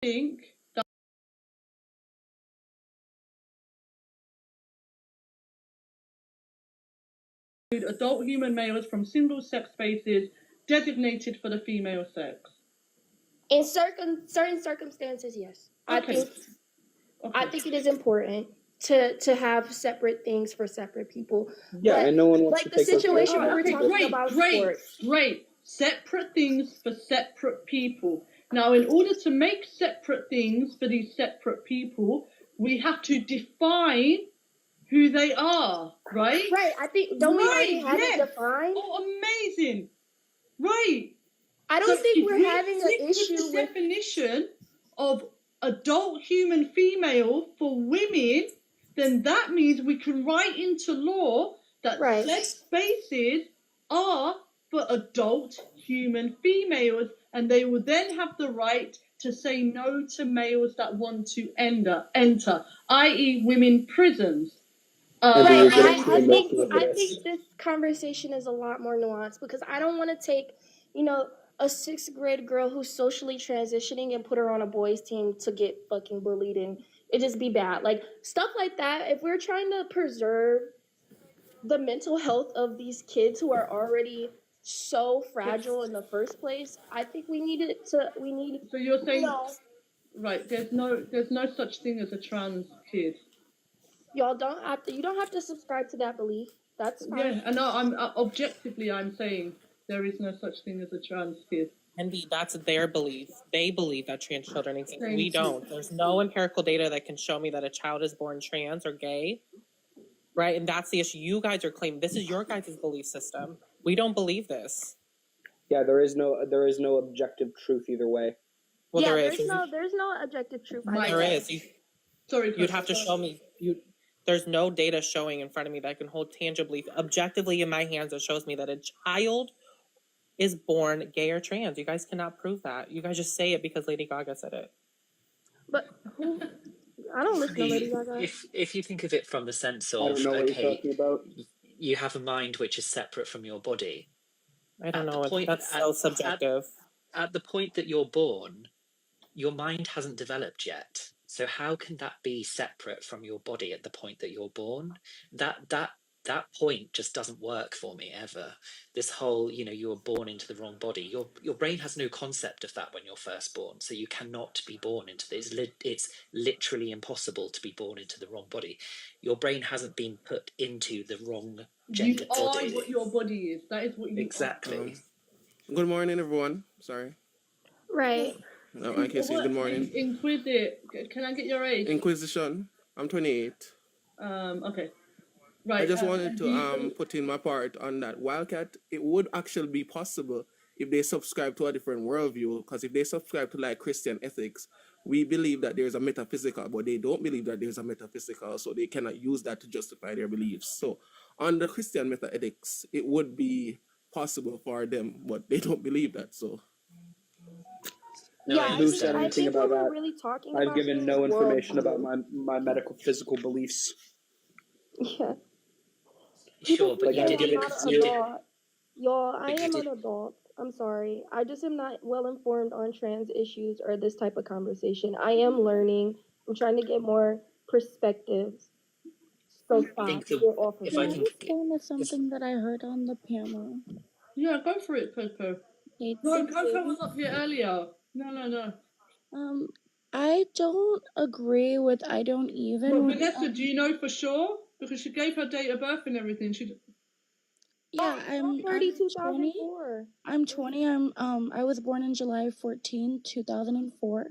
think that adult human males from single-sex spaces designated for the female sex? In certain circumstances, yes. Okay. I think it is important to have separate things for separate people. Yeah, but and no one wants like to the take those situation where we're Okay, talking about sports. great. Separate things for separate people. Now, in order to make separate things for these separate people, we have to define who they are, right? Right. I think don't we already have it defined? Oh, amazing. Right. I don't So think if we're we having stick an with issue the with definition of adult human female for women, then that means we can write into law that Right. said spaces are for adult human females, and they will then have the right to say no to males that want to enter, i.e., women prisons. Right. I I think this conversation is a lot more nuanced because I don't want to take, a 6th grade girl who's socially transitioning and put her on a boys team to get fucking bullied and it just be bad. Like stuff like that. If we're trying to preserve the mental health of these kids who are already so fragile in the first place, I think we need. So you're saying, right? There's no such thing as a trans kid. Y'all don't have to. You don't have to subscribe to that belief. That's fine. Yeah, and I'm objectively I'm saying there is no such thing as a trans kid. Envy, that's their belief. They believe that trans children exist. Thank We you. don't. There's no empirical data that can show me that a child is born trans or gay, right? And that's the issue. You guys are claiming this is your guys' belief system. We don't believe this. Yeah, there is no objective truth either way. Well, yeah, there is. There's no objective truth. There is. Sorry, you'd have to show me. There's no data showing in front of me that I can hold tangibly, objectively in my hands that shows me that a child is born gay or trans. You guys cannot prove that. You guys just say it because Lady Gaga said it. But I don't listen to Lady Gaga. If you think of it from the sense of, I don't know what you're talking about. You have a mind which is separate from your body. I don't know. That's so subjective. At the point that you're born, your mind hasn't developed yet. So how can that be separate from your body at the point that you're born? That point just doesn't work for me ever. This whole, you were born into the wrong body. Your brain has no concept of that when you're first born. So you cannot be born into this. It's literally impossible to be born into the wrong body. Your brain hasn't been put into the wrong gender body. You are what your body is. That is what you exactly. Good morning, everyone. Sorry. Right. No, I can say good morning. Can I get your age? Inquisition. I'm 28. Okay. Right. I just wanted to put in my part on that. Wildcat, it would actually be possible if they subscribe to a different worldview, because if they subscribe to like Christian ethics, we believe that there's a metaphysical, but they don't believe that there's a metaphysical, so they cannot use that to justify their beliefs. So on the Christian meta-ethics, it would be possible for them, but they don't believe that, so... No, yeah, who said anything about that? Really I've given no information about my medical physical beliefs. Yeah. Sure, but you did Y'all, I am an adult. I'm sorry. I just am not well informed on trans issues or this type of conversation. I am learning. I'm trying to get more perspectives. So far, if I can explain something that I heard on the panel. Yeah, go for it, Coco. No, Coco was up here earlier. No. I don't agree with I don't even. Well, Vanessa, do you know for sure? Because she gave her date of birth and everything. I'm 30, 2004. I'm 20. I was born in July 14, 2004.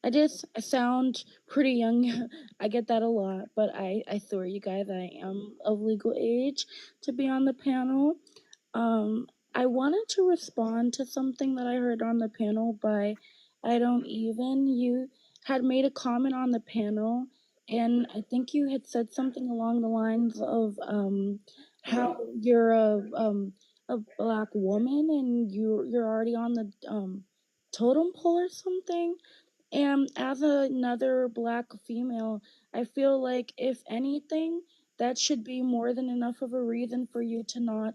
I sound pretty young. I get that a lot, but I assure you guys I am of legal age to be on the panel. I wanted to respond to something that I heard on the panel by I Don't Even. You had made a comment on the panel, and I think you had said something along the lines of how you're a black woman and you're already on the totem pole or something. And as another black female, I feel like if anything, that should be more than enough of a reason for you to not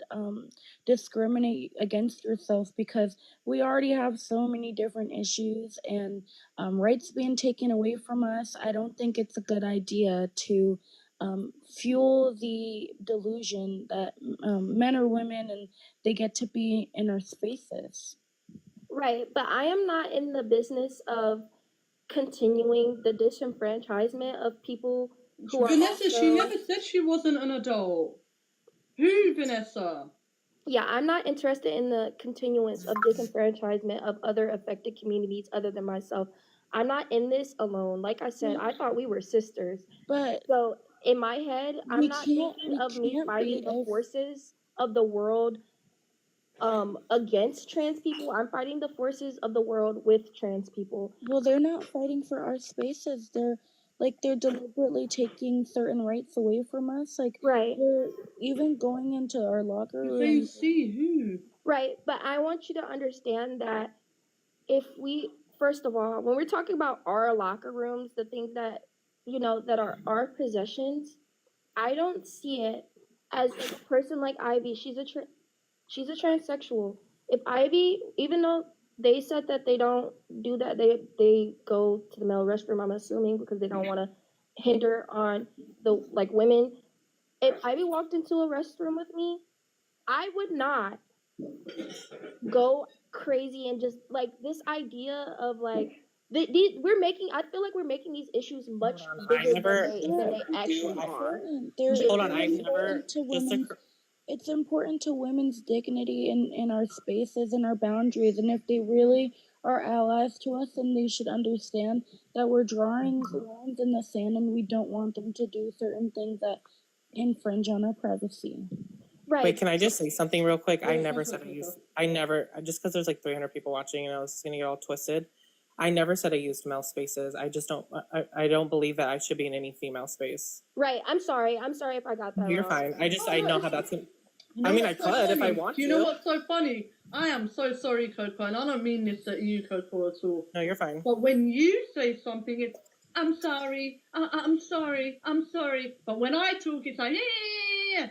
discriminate against yourself, because we already have so many different issues and rights being taken away from us. I don't think it's a good idea to fuel the delusion that men are women and they get to be in our spaces. Right, but I am not in the business of continuing the disenfranchisement of people who are Vanessa, she also... never said she wasn't an adult. Who, Vanessa? Yeah, I'm not interested in the continuance of disenfranchisement of other affected communities other than myself. I'm not in this alone. Like I said, I thought we were sisters. But So in my head, I'm we not can't thinking of me be fighting the forces of the world against trans people. I'm fighting the forces of the world with trans people. well, they're not fighting for our spaces. They're deliberately taking certain rights away from us. Like, Right. they're even going into our locker You're saying rooms. see who? Right, but I want you to understand that if we, first of all, when we're talking about our locker rooms, the things that, you know, that are our possessions, I don't see it as like a person like Ivy. She's a transsexual. If Ivy, even though they said that they don't do that, they go to the male restroom, I'm assuming, because they don't want to hinder on the like women. If Ivy walked into a restroom with me, I would not go crazy and just like this idea of like we're making. I feel like we're making these issues much bigger than they actually are. Hold on, I've never It's important to women's dignity in our spaces and our boundaries, and if they really are allies to us, then they should understand that we're drawing lines in the sand and we don't want them to do certain things that infringe on our privacy. Right. Wait, can I just say something real quick? I never said just because there's like 300 people watching and I was gonna get all twisted. I never said I used male spaces. I just don't, I don't believe that I should be in any female space. Right. I'm sorry if I got that You're wrong. fine. I know how that's gonna, You know I mean, I what's could so if I funny? want You to. know what's so funny? I am so sorry, Coco, and I don't mean this at you, Coco, at all. No, you're fine. But when you say something, it's, I'm sorry, I'm sorry, I'm sorry. But when I talk, it's like, yeah.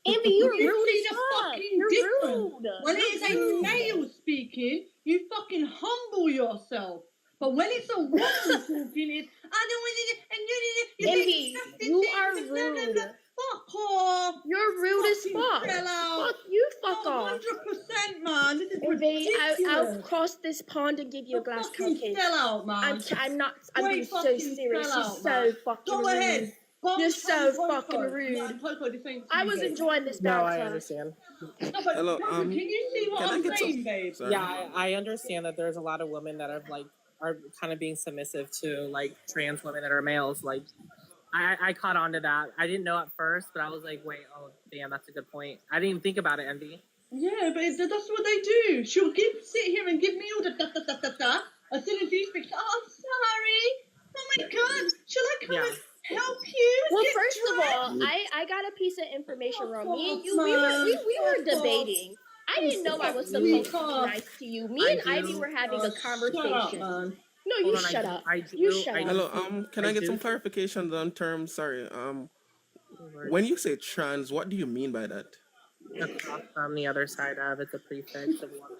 Envy, you're You rude see as the fuck. fucking You're difference. rude. When it is a male speaking, you fucking humble yourself. But when it's a woman talking, it's, I don't want to, and you Envy, you are rude. Fuck off. You're rude as fuck. Fucking Fuck you, fuck off. 100%, man. This is Envy, I'll ridiculous. cross this pond and give you a glass Fucking cupcake. sellout, man. I'm being so serious. You're so fucking rude. Go ahead. You're so fucking rude. No, Coco, this ain't I was enjoying this No, I banter. understand. No, but Hello, Coco, can you see what can I I'm get saying, babe? Sorry. Yeah, I understand that there's a lot of women that are kind of being submissive to like trans women that are males. Like, I caught on to that. I didn't know at first, but I was like, wait, oh damn, that's a good point. I didn't even think about it, Envy. Yeah, but that's what they do. She'll sit here and give me all the da. As soon as you speak, oh, I'm sorry. Oh my God, shall I come and help you? Well, Get first of dressed? all, I got a piece of information wrong. Me and you, Man, we were debating. I didn't know I was supposed to be nice to you. Me and Ivy were having a conversation. Shut up, man. No, you shut up. You shut up. Hello, can I get some clarification on terms? Sorry. When you say trans, what do you mean by that? Across from the other side of it's a prefix of one.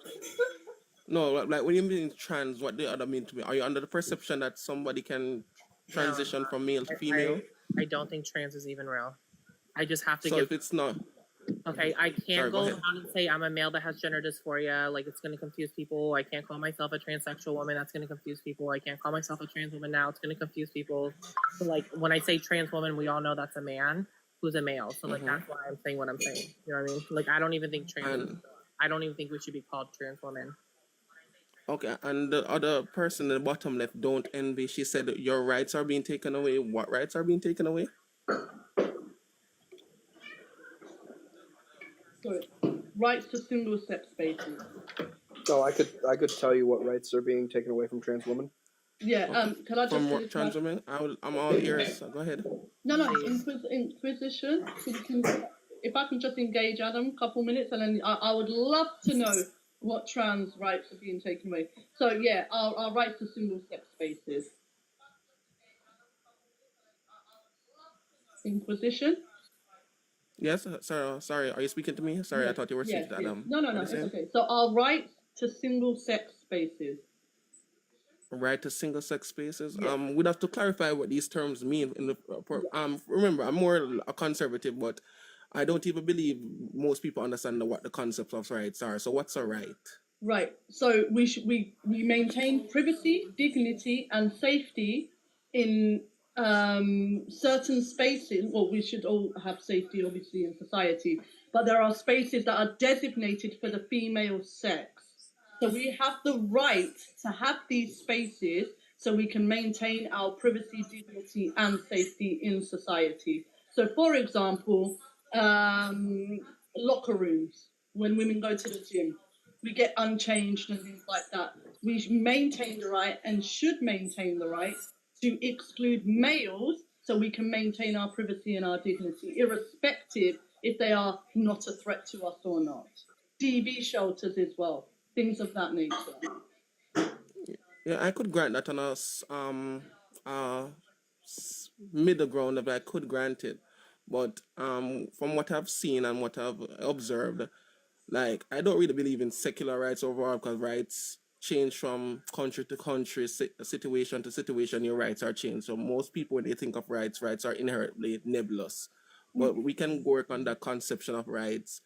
No, like when you mean trans, what do you other mean to me? Are you under the perception that somebody can transition from male to female? I don't think trans is even real. I just have to So if it's not, okay, I can't Sorry, go go ahead. around and say I'm a male that has gender dysphoria. Like, it's going to confuse people. I can't call myself a transsexual woman. That's going to confuse people. I can't call myself a trans woman now. It's going to confuse people. So, like, when I say trans woman, we all know that's a man who's a male. So, like, that's why I'm saying what I'm saying. You know what I mean? Like, I don't even think I don't even think we should be called trans women. okay, and the other person in the bottom left, don't envy. She said that your rights are being taken away. What rights are being taken away? Sorry. Rights to single-sex spaces. So I could tell you what rights are being taken away from trans women. Yeah. Can I just From finish trans my- women? I'm all ears. So go ahead. No. Inquisition. If I can just engage Adam a couple minutes, and then I would love to know what trans rights are being taken away. So yeah, our rights to single-sex spaces. Inquisition. Yes, sorry. Are you speaking to me? Sorry, I Yes, thought you were yes, speaking to yes. Adam. No, What are you it's saying? okay. So our rights to single-sex spaces. Right to single sex spaces. Yes. We'd have to clarify what these terms mean. Remember, I'm more a conservative, but I don't even believe most people understand what the concepts of rights are. So, what's a right? Right. So we maintain privacy, dignity, and safety in certain spaces. Well, we should all have safety, obviously, in society, but there are spaces that are designated for the female sex. So we have the right to have these spaces so we can maintain our privacy, dignity, and safety in society. So, for example, locker rooms when women go to the gym, we get unchanged and things like that. We maintain the right and should maintain the right to exclude males so we can maintain our privacy and our dignity, irrespective if they are not a threat to us or not. DV shelters as well, things of that nature. Yeah, I could grant that on middle ground level. I could grant it, but from what I've seen and what I've observed, like I don't really believe in secular rights overall because rights change from country to country, situation to situation. Your rights are changed. So most people, when they think of rights, rights are inherently nebulous. But we can work on that conception of rights.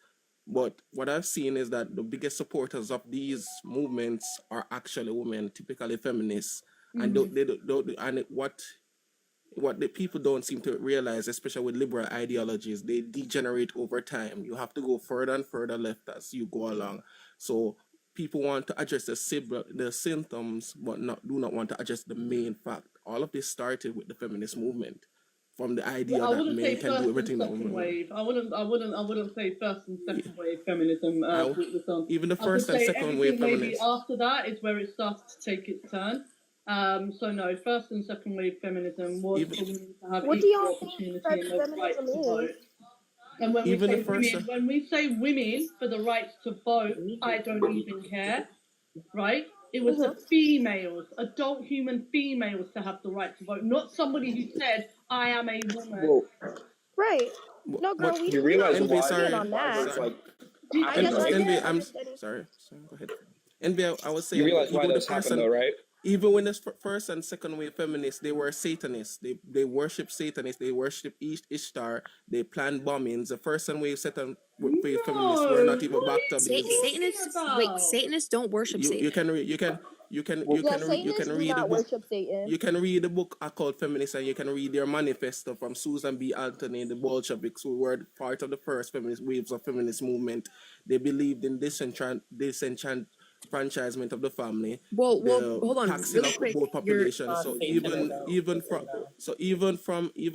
But what I've seen is that the biggest supporters of these movements are actually women, typically feminists, and what the people don't seem to realize, especially with liberal ideologies, they degenerate over time. You have to go further and further left as you go along. So people want to address the symptoms, but do not want to address the main fact. All of this started with the feminist movement, from the idea I that wouldn't men say can do first and everything that second women. wave. I wouldn't say first and second wave feminism. Even the I would first and say second wave everything maybe feminists. after that is where it started to take its turn. So no, first and second wave feminism was Even- for women to have What do equal y'all think opportunity that and the right feminism to vote. is? And when we Even say the first- women, when we say women for the right to vote, I don't even care, right? It was the females, adult human females, to have the right to vote, not somebody who said, "I am a woman." Well, Right. No, girl, but we you we not realize Envy, why disagreeing sorry, on why that. there's like Did- I happened, guess I right? did. Envy, I I'm just didn't. sorry. Go ahead. Envy, I was saying, You realize why even the this happened though, right? even when the first and second wave feminists, they were Satanists. They worship Satanists. They worship Ishtar. They planned bombings. The first and wave second wave feminists were not even what backed are up. you talking Satanists, about? wait, Satanists don't worship You Satan. can read the book. worship Satan. You can read the book Occult Feminists, and you can read their manifesto from Susan B. Anthony, the Bolsheviks, who were part of the first feminist waves of feminist movement. They believed in disenfranchisement of the family, Well, the hold on, taxing really of quick. both populations. So Satanism. even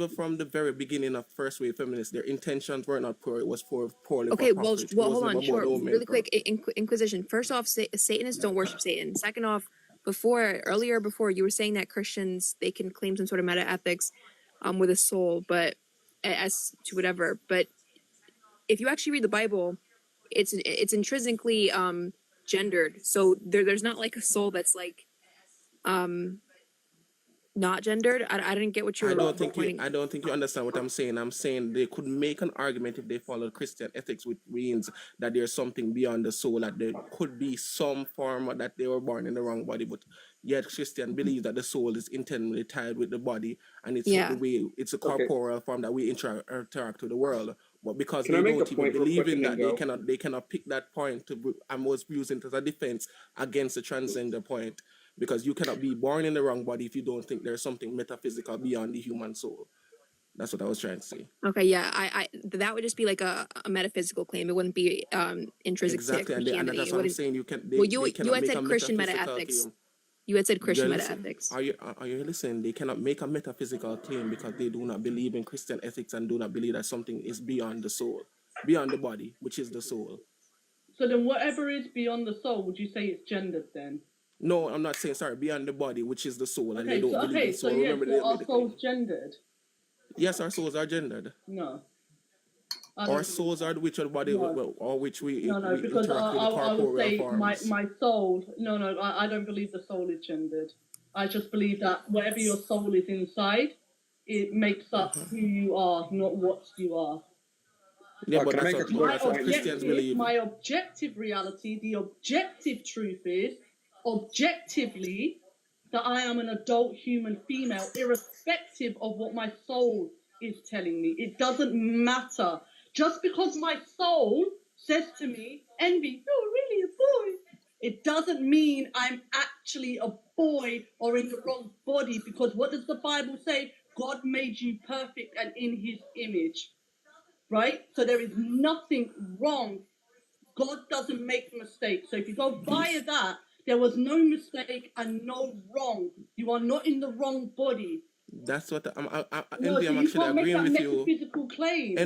from the very beginning of first wave feminists, their intentions were not poor. It was poorly Okay, for well, profit. well, It was hold on, never sure, about no men really for- quick. Inquisition. First off, Satanists don't worship Satan. Second off, earlier before you were saying that Christians, they can claim some sort of meta ethics, with a soul, but as to whatever. But if you actually read the Bible, it's intrinsically gendered. So there's not like a soul that's like not gendered. I didn't get what you were pointing. I don't think you understand what I'm saying. I'm saying they could make an argument if they follow Christian ethics, which means that there's something beyond the soul, that there could be some form that they were born in the wrong body, but yet Christian believes that the soul is internally tied with the body, and it's Yeah. the way it's a corporeal form that we interact with the world. But because Can I they make a don't even point real believe quick in and that, then go? they cannot pick that point and was using it as a defense against the transgender point. Because you cannot be born in the wrong body if you don't think there's something metaphysical beyond the human soul. That's what I was trying to say. Okay, yeah, I that would just be like a metaphysical claim. It wouldn't be intrinsic Exactly, to and Christianity. that's It what I'm wouldn't- saying. You well, you cannot had make said a Christian meta metaphysical ethics. claim. You had said Christian You're meta listening? ethics. Are you listening? They cannot make a metaphysical claim because they do not believe in Christian ethics and do not believe that something is beyond the soul, beyond the body, which is the soul. So then, whatever is beyond the soul, would you say it's gendered then? No, I'm not saying sorry. Beyond the body, which is the soul, and they Okay, don't so believe in soul. Remember, so they are made the claim. souls gendered? Yes, our souls are gendered. No. I don't Our believe souls that. are which of the body, No. or which we No, we because interact with the I would corporeal say forms. my soul. No, I don't believe the soul is gendered. I just believe that whatever your soul is inside, it makes up who you are, not what you are. Yeah, but can I that's make a what, quick that's what Christians believe. My objective reality, the objective truth is, objectively, that I am an adult human female, irrespective of what my soul is telling me. It doesn't matter. Just because my soul says to me, Envy, you're really a boy, it doesn't mean I'm actually a boy or in the wrong body, because what does the Bible say? God made you perfect and in his image, right? So there is nothing wrong. God doesn't make mistakes. So if you go via that, there was no mistake and no wrong. You are not in the wrong body. That's what No, Envy, so I'm you actually can't make agreeing that with you. metaphysical claim.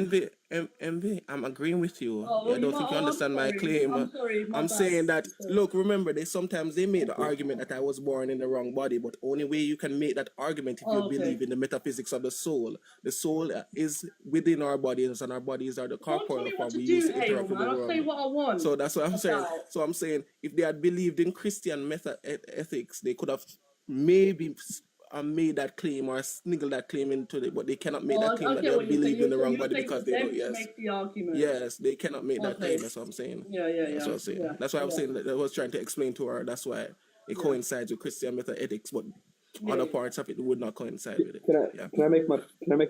Envy, I'm agreeing with you. Oh, I well, don't think you understand my claim. I'm sorry, my I'm bad. saying that, I'm sorry. look, remember, sometimes they made the argument that I was born in the wrong body, but only way you can make that argument if you Oh, okay. believe in the metaphysics of the soul. The soul is within our bodies, and our bodies are the Don't tell corporeal me what form we to use do, to Hale, interact with man. the I'll say world. what I want. So that's what I'm saying. About. So I'm saying if they had believed in Christian ethics, they could have maybe made that claim or sniggle that claim into it, but they cannot make that claim that they believe in the wrong body because they don't. Yes, make the argument. yes, they cannot make that Okay. claim. That's what I'm saying. Yeah. That's what I'm saying. Yeah. That's why I was saying that I was trying to explain to her. That's why it coincides with Christian ethics, but other parts of it would not coincide with it. Can I make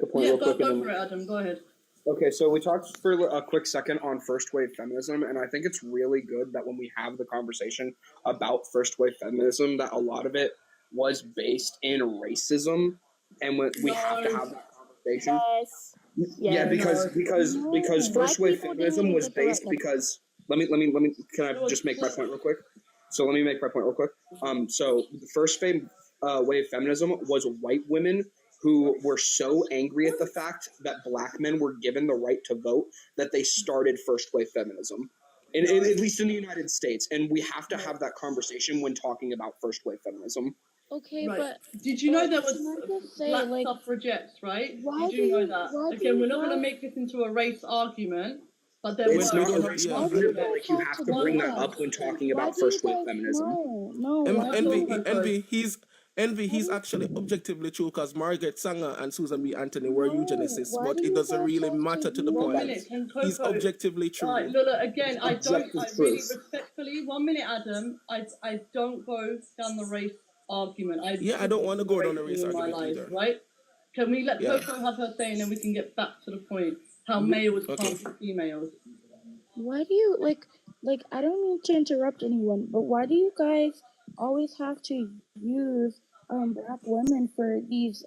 a point real quick? Go for it, Adam. Go ahead. Okay, so we talked for a quick second on first wave feminism, and I think it's really good that when we have the conversation about first wave feminism, that a lot of it was based in racism, and when we have to have that conversation. Yes. Yeah, because first wave feminism was based because let me can I just make my point real quick? So let me make my point real quick. So the first wave feminism was white women who were so angry at the fact that black men were given the right to vote that they started first wave feminism. At least in the United States, and we have to have that conversation when talking about first wave feminism. Okay, Right. but Did you know there can I was just say, black like, suffragettes, right? why Did do you know you- that? why do Again, you we're not going to guys- make this into a race argument, but there It's were. not a don't- race yeah. argument, but like you have to bring that up when talking about first wave feminism. No. why do you- Envy, he's actually objectively true because Margaret Sanger and Susan B. Anthony were No, eugenicists, why but do it you doesn't guys really have to matter to the use- One point. minute, can He's Coco- objectively true. All right, look, again, I Objective really truth. respectfully, 1 minute, Adam, I don't go down the race argument. I don't want to go down the race in my argument life, either. right? Can we let Yeah. Coco have her say and then we can get back to the point? How males Okay. can't be females. Why do you like I don't mean to interrupt anyone, but why do you guys always have to use black women for these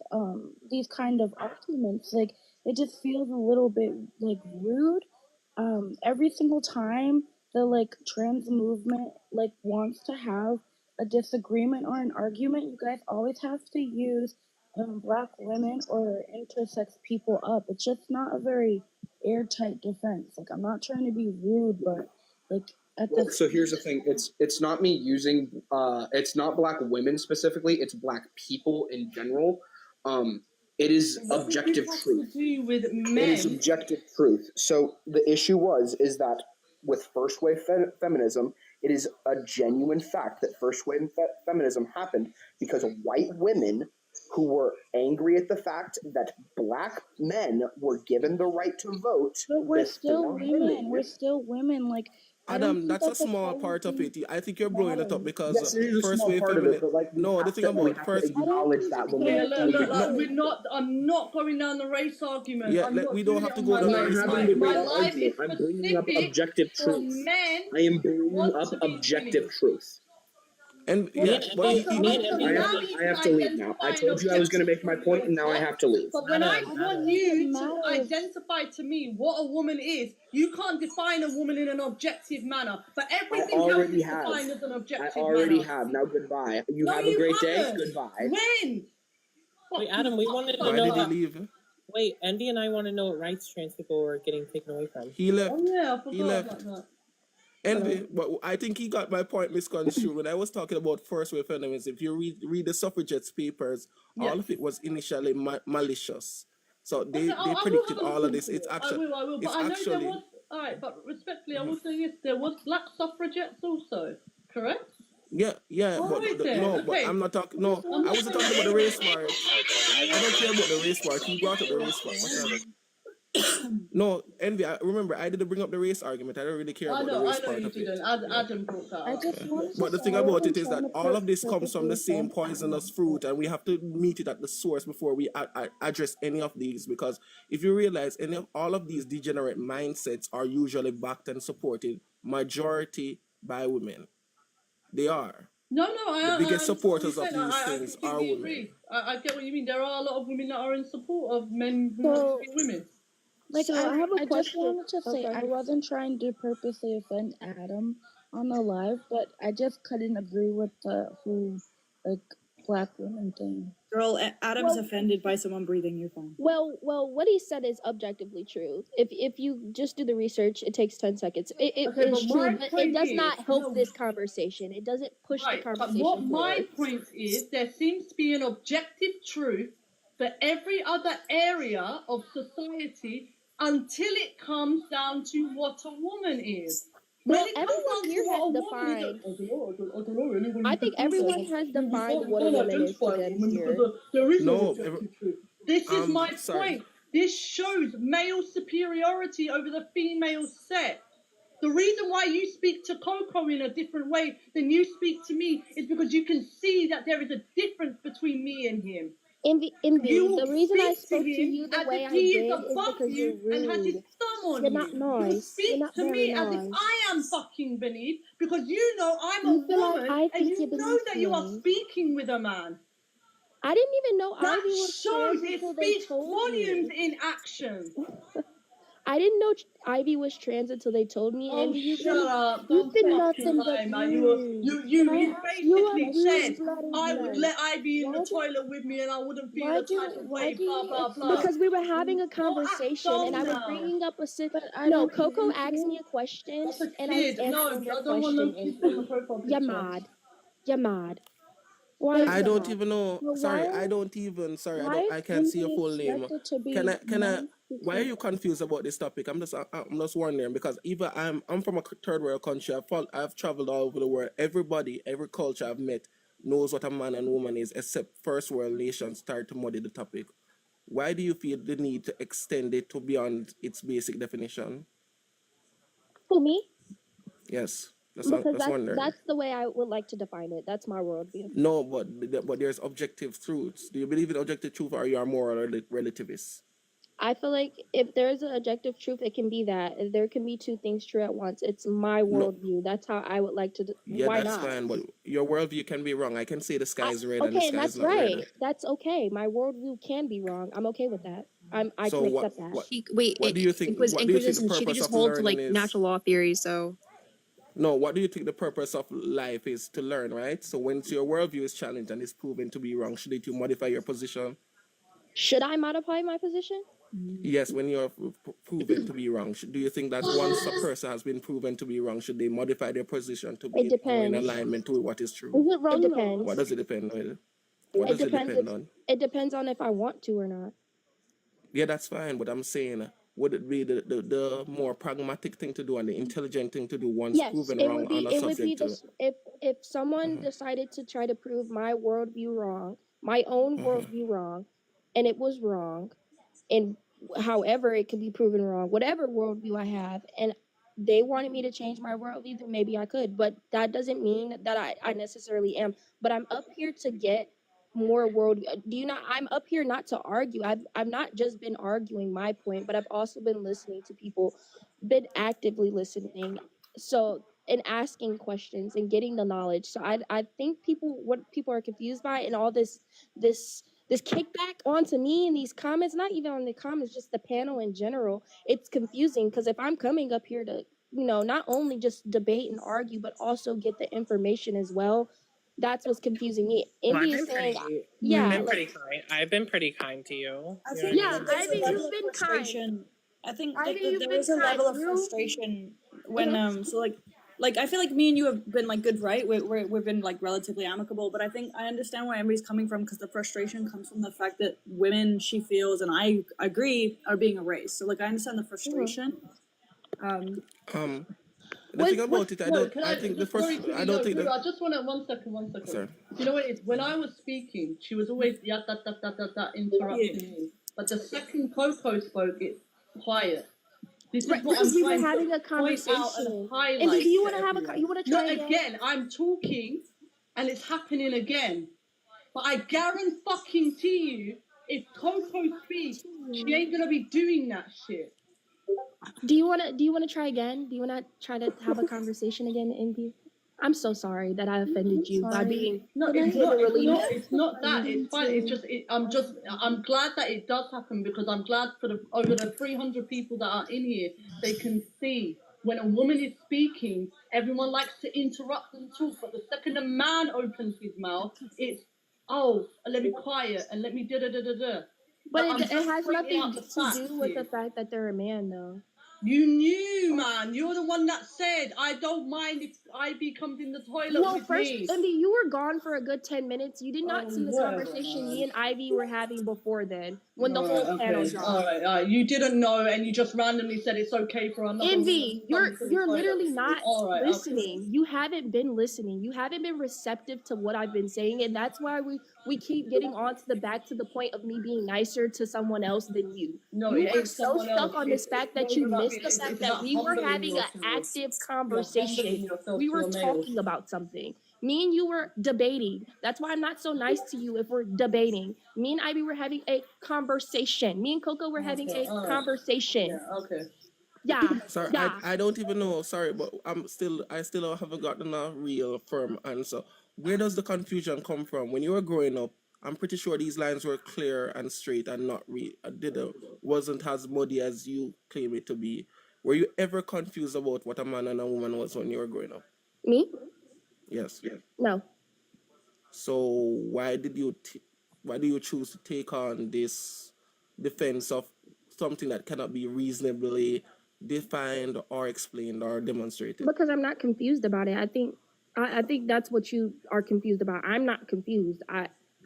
kind of arguments? Like it just feels a little bit like rude. Every single time the trans movement wants to have a disagreement or an argument, you guys always have to use black women or intersex people up. It's just not a very airtight defense. Like I'm not trying to be rude, but at Well, this so here's the thing. It's not me using it's not black women specifically, it's black people in general. It is objective truth. To do with It men. is objective truth. So the issue is that with first wave feminism, it is a genuine fact that first wave feminism happened because white women who were angry at the fact that black men were given the right to vote. But we're still before women. We're still women. I don't Adam, think that's a the small whole part of thing it. I think you're blowing it up because Yes, it is a first small wave part of it, feminism. but like No, the thing about first. acknowledge that when Yeah, we look, we're not. I'm not going down the race argument. Yeah, I'm we not don't doing have it to on go my down the life. race I'm not argument. My having a life argument. is I'm bringing up specific objective for truth. men. I am bringing want up to be objective women. truth. And Well, yeah, but also, he- I have to leave now. I told you I was going to make my point, and now I have to leave. But when I Adam, want Adam. you to Matters. identify to me what a woman is, you can't define a woman in an objective manner. But everything else already is have. defined as an I objective already manner. have. Now goodbye. You No, have a you great day. haven't. Goodbye. When? Wait, Adam, we wanted to why know. did he leave? Wait, Envy and I want to know what rights trans people were getting taken away from. He left. Oh yeah, I He forgot left. about that. Envy, but I think he got my point misconstrued when I was talking about first wave feminism. If you read the suffragettes papers, Yeah. all of it was initially malicious. So they Okay, I will predicted have a all look of this. into It's it. actually I will. But it's I know actually there was. All right, but respectfully, I will say this: there was black suffragettes also, correct? yeah. All But right then, no, but okay. I'm not talking. No, I wasn't talking about the race part. I don't care about the race part. He brought up the race part. What's up? No, Envy, remember, I didn't bring up the race argument. I don't really care about the race part you of it. didn't. Adam brought that I up. just wanted to But the say thing I about wasn't it is trying that to all of this comes from the perfectly same offend poisonous anyone. fruit, and we have to meet it at the source before we address any of these. Because if you realize, all of these degenerate mindsets are usually backed and supported majority by women. They are. No, The I biggest understand what you're supporters of saying. these I things are completely women. agree. I get what you mean. There are a lot of women that are in support of men who want So, to be women. like, So I have a I just question. wanted to say I Okay. wasn't trying to purposely offend Adam on the live, but I just couldn't agree with the whole, like, black women thing. Girl, Adam's Well, offended by someone breathing. You're fine. well, what he said is objectively true. If you just do the research, it takes 10 seconds. It Okay, is but true, my but it point does is, not help no, this conversation. It doesn't push the right, but conversation what my forward. point is, there seems to be an objective truth for every other area of society until it comes down to what a woman is. When Well, it comes everyone down to here what a has woman is, defined. I don't know anyone I who can think prove that everyone one. has We defined can't what a woman is identify to a them woman because here. there is no No, objective truth. This is my sorry. point. This shows male superiority over the female sex. The reason why you speak to Coco in a different way than you speak to me is because you can see that there is a difference between me and him. Envy. You The reason I speak to spoke to him you the as way if I he is did is above because you're you and has his rude. thumb on You're you. not You nice. You're speak not to very me as if nice. I am fucking beneath because you know I'm a You feel like woman I and think you're you know beneath that you are me. speaking with a man. I didn't even know That Ivy was shows, trans it until they speaks told volumes me. in action. I didn't know Ivy was trans until they told me. Oh, Envy, shut up. you've Don't been fucking nothing but lie, man. rude. You You are basically rude said blooded I would men. let Ivy in the Why do toilet with me and I wouldn't feel why a type of why way, do blah, you blah, blah. Because we were expect having a Well, act conversation and I dumb was now. bringing up a but I no, don't Coco believe asked me you? a question That's a and I was kid. No, answering her I don't want no question, kids on the Envy. profile You're picture. mad. You're mad. Why are I you don't mad? even know. But Sorry, I don't even. Sorry, why is I can't see your Envy full name. expected to be Can I? nice Why are because you confused about this topic? I'm just wondering because even I'm from a third world country. I've traveled all over the world. Everybody, every culture I've met knows what a man and woman is, except first world nations start to muddy the topic. Why do you feel the need to extend it to beyond its basic definition? For me? Yes, Because that's wondering. that's the way I would like to define it. That's my worldview. No, but there's objective truths. Do you believe in objective truth, or you are moral or relativist? I feel like if there's an objective truth, it can be that. There can be two things true at once. It's my No, worldview. That's how I would like to. yeah, Why that's not? fine, but your worldview can be wrong. I can say the sky is red and the Okay, and sky is that's not red. right. That's okay. My worldview can be wrong. I'm okay with that. I So can accept that. what do you think? What do you think the Inquisition, she could purpose just of hold to learning like is? natural law theories. So No, what do you think the purpose of life is to learn, right? So when your worldview is challenged and is proven to be wrong, should you modify your position? Should I modify my position? Yes, when you're proven to be wrong, do you think that once a person has been proven to be wrong, should they modify their position to It be more in depends. alignment to what is true? is it wrong It though? depends. What does it depend on? What It does it depends. depend on? It depends on if I want to or not. Yeah, that's fine, but I'm saying, would it be the more pragmatic thing to do and the intelligent thing to do once Yes, proven it wrong would be. on a It would be subject to? if someone Mhm, decided to try to prove my worldview wrong, my own mhm. worldview wrong, and it was wrong, and however it could be proven wrong, whatever worldview I have, and they wanted me to change my worldview, then maybe I could. But that doesn't mean that I necessarily am. But I'm up here to get more world. Do you not? I'm up here not to argue. I've not just been arguing my point, but I've also been listening to people, been actively listening. So and asking questions and getting the knowledge. So I think what people are confused by and all this kickback onto me in these comments, not even on the comments, just the panel in general, it's confusing because if I'm coming up here to, not only just debate and argue, but also get the information as well, that's what's confusing me. Well, Envy is saying, yeah, like, kind. I've been pretty kind to you. I You know think what I yeah, mean? that there's a Ivy, level you've of been kind. frustration. I think Ivy, that you've there been is a kind. level of You, frustration when mhm. so like I feel like me and you have been like good, right? We've been like relatively amicable, but I think I understand where Emery's coming from because the frustration comes from the fact that women, she feels, and I agree, are being erased. So like I understand the frustration. The What, thing about it, No, can I I think the just very first, I quickly? don't No, think Guru, that. I just want to 1 second. Sorry. You know what it is? When I was speaking, she was always interrupting me. But the second Coco spoke, it quiet. This is Right, what because I'm we were trying to having a point out and conversation. highlight. Envy, do you to want to have a? everyone. You want to No, try again? again, I'm talking, and it's happening again. But I guarantee you, if Coco speaks, she ain't gonna be doing that shit. Do you want to? Do you want to try again? Do you want to try to have a conversation again, Envy? I'm so sorry that I offended you by sorry. being No, But I- it's not. It's literally. not. It's not that. It's fine. It's too. just. I'm glad that it does happen because I'm glad for the over the 300 people that are in here. They can see when a woman is speaking, everyone likes to interrupt and talk. But the second a man opens his mouth, it's let me quiet and let me da da da da da. But I'm it just has bringing nothing out the to facts do with here. the fact that they're a man, though. You knew, man. You're the one that said, I don't mind if Ivy comes in the toilet Well, with first, me. Envy, you were gone for a good 10 minutes. You did not see the Whatever, conversation man. me and Ivy were having before then, when the Alright, whole panel okay. dropped. Alright. You didn't know and you just randomly said it's okay for another Envy, woman to come to the you're toilet literally with me. not Alright, okay. listening. You haven't been listening. You haven't been receptive to what I've been saying, and that's why we keep getting on to the point of me being nicer to someone else than you. No, You it were ain't so someone else. stuck on this fact that It's you about missed the it's fact that about we were humbling having an yourself. active You're humbling conversation. yourself We to were a male. talking about something. Me and you were debating. That's why I'm not so nice to you if we're debating. Me and Ivy were having a conversation. Me and Coco were having Okay, a alright. conversation. Yeah, okay. Yeah, Sorry, yeah. I don't even know. Sorry, but I still haven't gotten a real firm answer. Where does the confusion come from? When you were growing up, I'm pretty sure these lines were clear and straight and not wasn't as muddy as you claim it to be. Were you ever confused about what a man and a woman was when you were growing up? Me? Yes. No. So why do you choose to take on this defense of something that cannot be reasonably defined or explained or demonstrated? Because I'm not confused about it. I think that's what you are confused about. I'm not confused.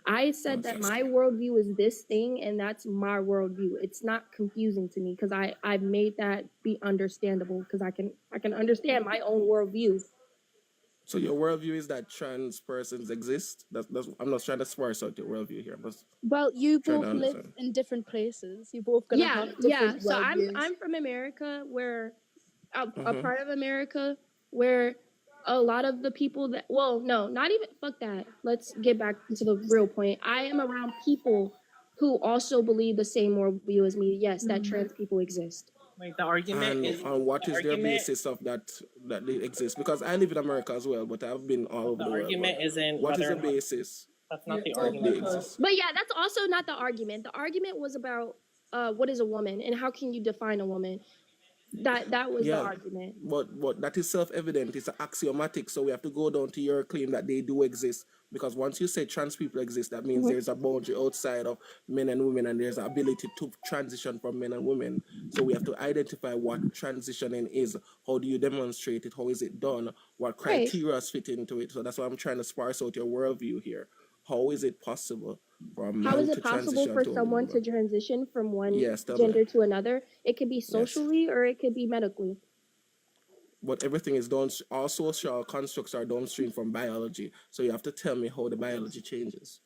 I said that my worldview is this thing, and that's my worldview. It's not confusing to me because I've made that be understandable because I can understand my own worldview. So your worldview is that trans persons exist? That's I'm not trying to sparse out your worldview here. I'm just Well, you trying both to live understand. in different places. You both gonna Yeah, have yeah. different So worldviews. I'm from America, where a Mhm. part of America where a lot of the people that no, not even fuck that. Let's get back to the real point. I am around people who also believe the same worldview as me. Yes, that trans people exist. Like the argument And is on what the is their argument. basis of that they exist? Because I live in America as well, but I've been all over The the world. argument But isn't what is whether the or not basis that's not the of they argument. exist? But yeah, that's also not the argument. The argument was about what is a woman and how can you define a woman. That was the Yeah, argument. but that is self-evident. It's axiomatic. So we have to go down to your claim that they do exist. Because once you say trans people exist, that means there's a boundary outside of men and women, and there's an ability to transition from men and women. So we have to identify what transitioning is. How do you demonstrate it? How is it done? What Right. criteria fit into it? So that's why I'm trying to sparse out your worldview here. How is it possible for a How is man it to possible transition for to a someone to woman? transition from one Yes, tell me. gender to another? It could be Yes. socially or it could be medically. But everything is done, all social constructs are downstream from biology. So you have to tell me how the biology changes.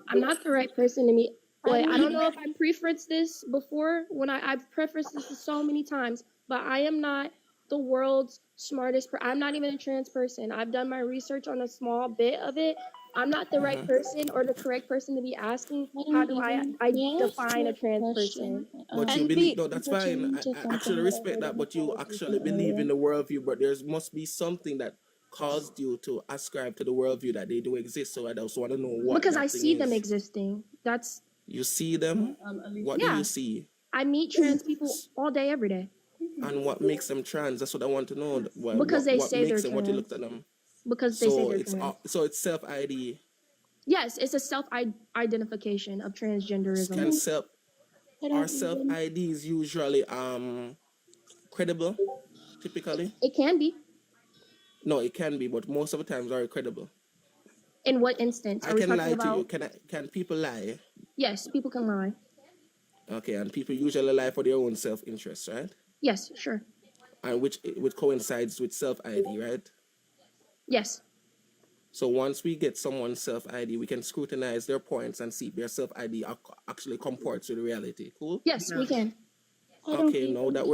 I'm not the right person to meet. Wait, I don't know if I preferenced this before when I've prefaced this so many times, but I am not the world's smartest I'm not even a trans person. I've done my research on a small bit of it. I'm not the right person or the correct person to be asking how do I define a trans person. But you And believe, Pete, no, that's fine. I actually respect that, but you actually believe in the worldview, but there must be something that caused you to ascribe to the worldview that they do exist. So I just want to know what Because that I thing see them is. existing. That's You see them? What do yeah. you see? I meet trans people all day, every day. And what makes them trans? That's what I want to know. Because they What say makes they're them? What you trans. looked at them? Because they say So they're it's trans. self-ID. Yes, it's a self-identification of transgenderism. Can self-IDs usually credible? Typically, It can be. no, it can be, but most of the times are credible. In what instance? I Are we can talking lie to you. about? Can people lie? Yes, people can lie. Okay, and people usually lie for their own self-interest, right? Yes, sure. And which coincides with self-ID, right? Yes. So once we get someone's self ID, we can scrutinize their points and see if their self ID actually comports with reality. Cool. Yes, we can. I don't Okay, now that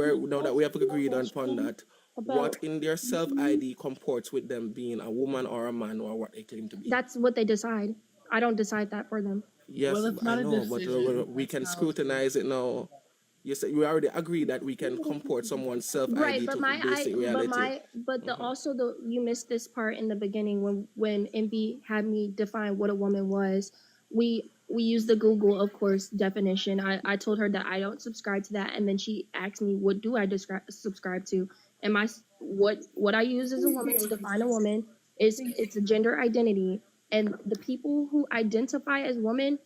we have agreed upon that, about what in their self ID comports with them being a woman or a man or what they claim to be? That's what they decide. I don't decide that for them. Yes, Well, it's I not a know, but decision. we can That's how- scrutinize it now. You said we already agreed that we can comport someone's self ID Right, to but my basic reality. also you missed this part in the beginning when Envy had me define what a woman was. We used the Google, of course, definition. I told her that I don't subscribe to that, and then she asked me, what do I subscribe to? And what I use as a woman to define a woman is it's a gender identity, and the people who identify as women,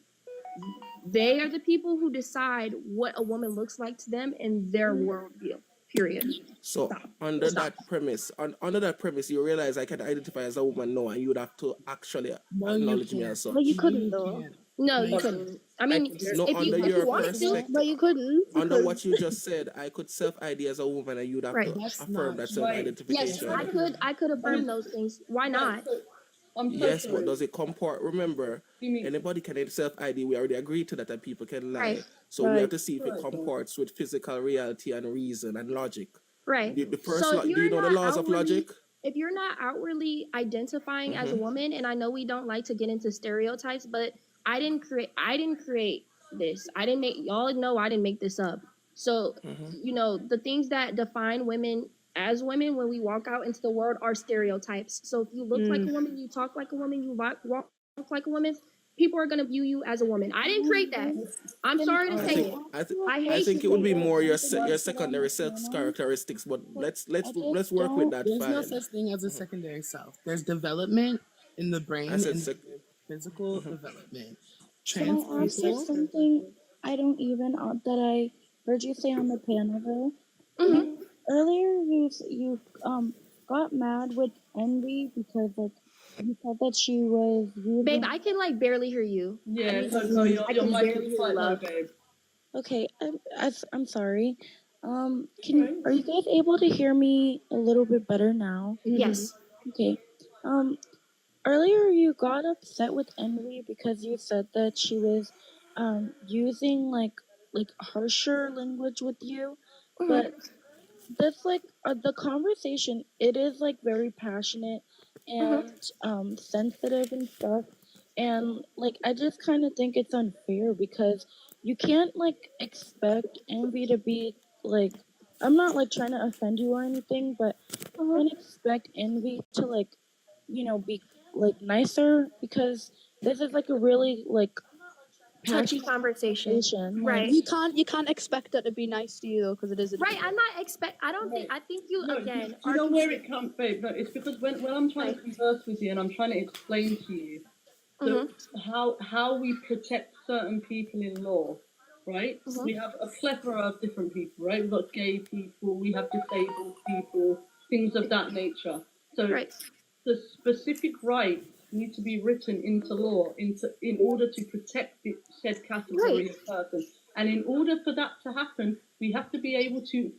they are the people who decide what a woman looks like to them in their worldview. Period. So under that premise, you realize I can identify as a woman now, and you would have to actually No, you acknowledge me can't. as such. But you couldn't though. can't. No, you Like, couldn't. I mean, No, if under you your want to, perspective, But you couldn't. under what you just said, I could self ID as a woman, and you'd have Right. to That's affirm not that self right. identification. yes, I could affirm those things. Why not? I'm so Yes, sorry. but does it comport? Remember, You mean- anybody can self ID. We already agreed to that, and people can lie. Right. So we Right. have to see if it comports with physical reality and reason and logic. Right. The first So if do you you're know the not laws of logic? If you're not outwardly identifying as a woman, and I know we don't like to get into stereotypes, but I didn't create this. I didn't make y'all know I didn't make this up. So the things that define women as women when we walk out into the world are stereotypes. So if you look like a woman, you talk like a woman, you walk like a woman, people are gonna view you as a woman. I didn't create that. I'm sorry to say it. I think it would be more your secondary self characteristics, but let's work with that. There's no Fine. such thing as a secondary self. There's development in the brain I said and physical development. Can Trans I ask you people, something I don't even that I heard you say on the panel though? Earlier you got mad with Envy because like you said that she was using. Babe, I can like barely hear you. Yeah, I no, your can mic barely is hear quite low, love. babe. Okay, I'm sorry. Are you guys able to hear me a little bit better now? Yes. Okay. Earlier you got upset with Envy because you said that she was using like harsher language with you, but that's like the conversation. It is like very passionate and sensitive and stuff, and like I just kind of think it's unfair because you can't like expect Envy to be like. I'm not like trying to offend you or anything, but I can't expect Envy to like be like nicer because this is like a really like Touchy conversation. passion. Right. You can't expect it to be nice to you though, because it isn't. Right. I think you No, again. you know where it comes, babe? No, it's because when I'm trying to converse with you and I'm trying to explain to you how we protect certain people in law, right? We have a plethora of different people, right? We've got gay people, we have disabled people, things of that nature. So the specific rights need to be written into law in order to protect the said category of person. And in order for that to happen, we have to be able to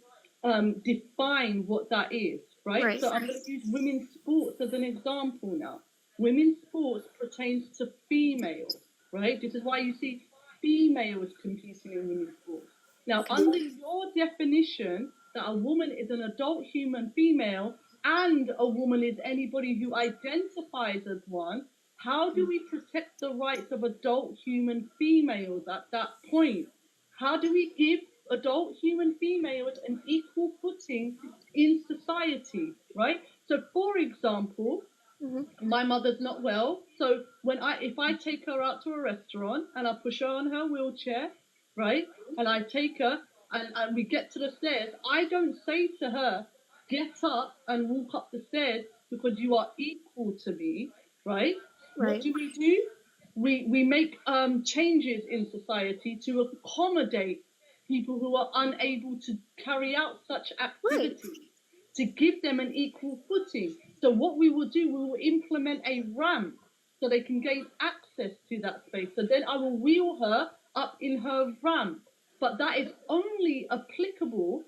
define what that is, right? So I'm going to use women's sports as an example now. Women's sports pertains to females, right? This is why you see females competing in women's sports. Now, under your definition that a woman is an adult human female and a woman is anybody who identifies as one, how do we protect the rights of adult human females at that point? How do we give adult human females an equal footing in society, right? So, for example, my mother's not well, so if I take her out to a restaurant and I push her on her wheelchair, right, and I take her and we get to the stairs, I don't say to her, get up and walk up the stairs because you are equal to me, right? What do? We make changes in society to accommodate people who are unable to carry out such activities, to give them an equal footing. So what we will do, we will implement a ramp so they can gain access to that space. So then I will wheel her up in her ramp. But that is only applicable,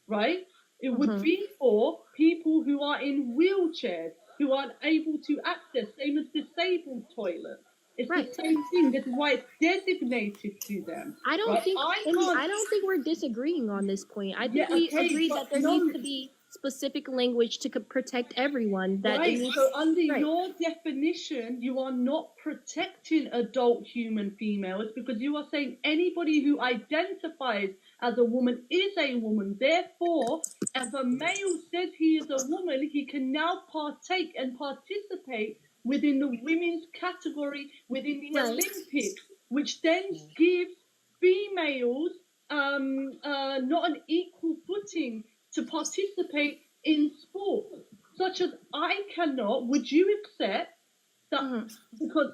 right? It would be for people who are in wheelchairs. who aren't able to access, same as disabled toilets. It's Right. the same thing. That's why it's designated to them. I don't Right? think I I can't. don't think we're disagreeing on this point. I think Yeah, we okay, agree but that there no. needs to be specific language to protect everyone. That it Right, needs, so under right. your definition, you are not protecting adult human females because you are saying anybody who identifies as a woman is a woman. Therefore, if a male says he is a woman, he can now partake and participate within the women's category within the Right. Olympics, which then gives females not an equal footing to participate in sport, such as I cannot. Would you accept that? Because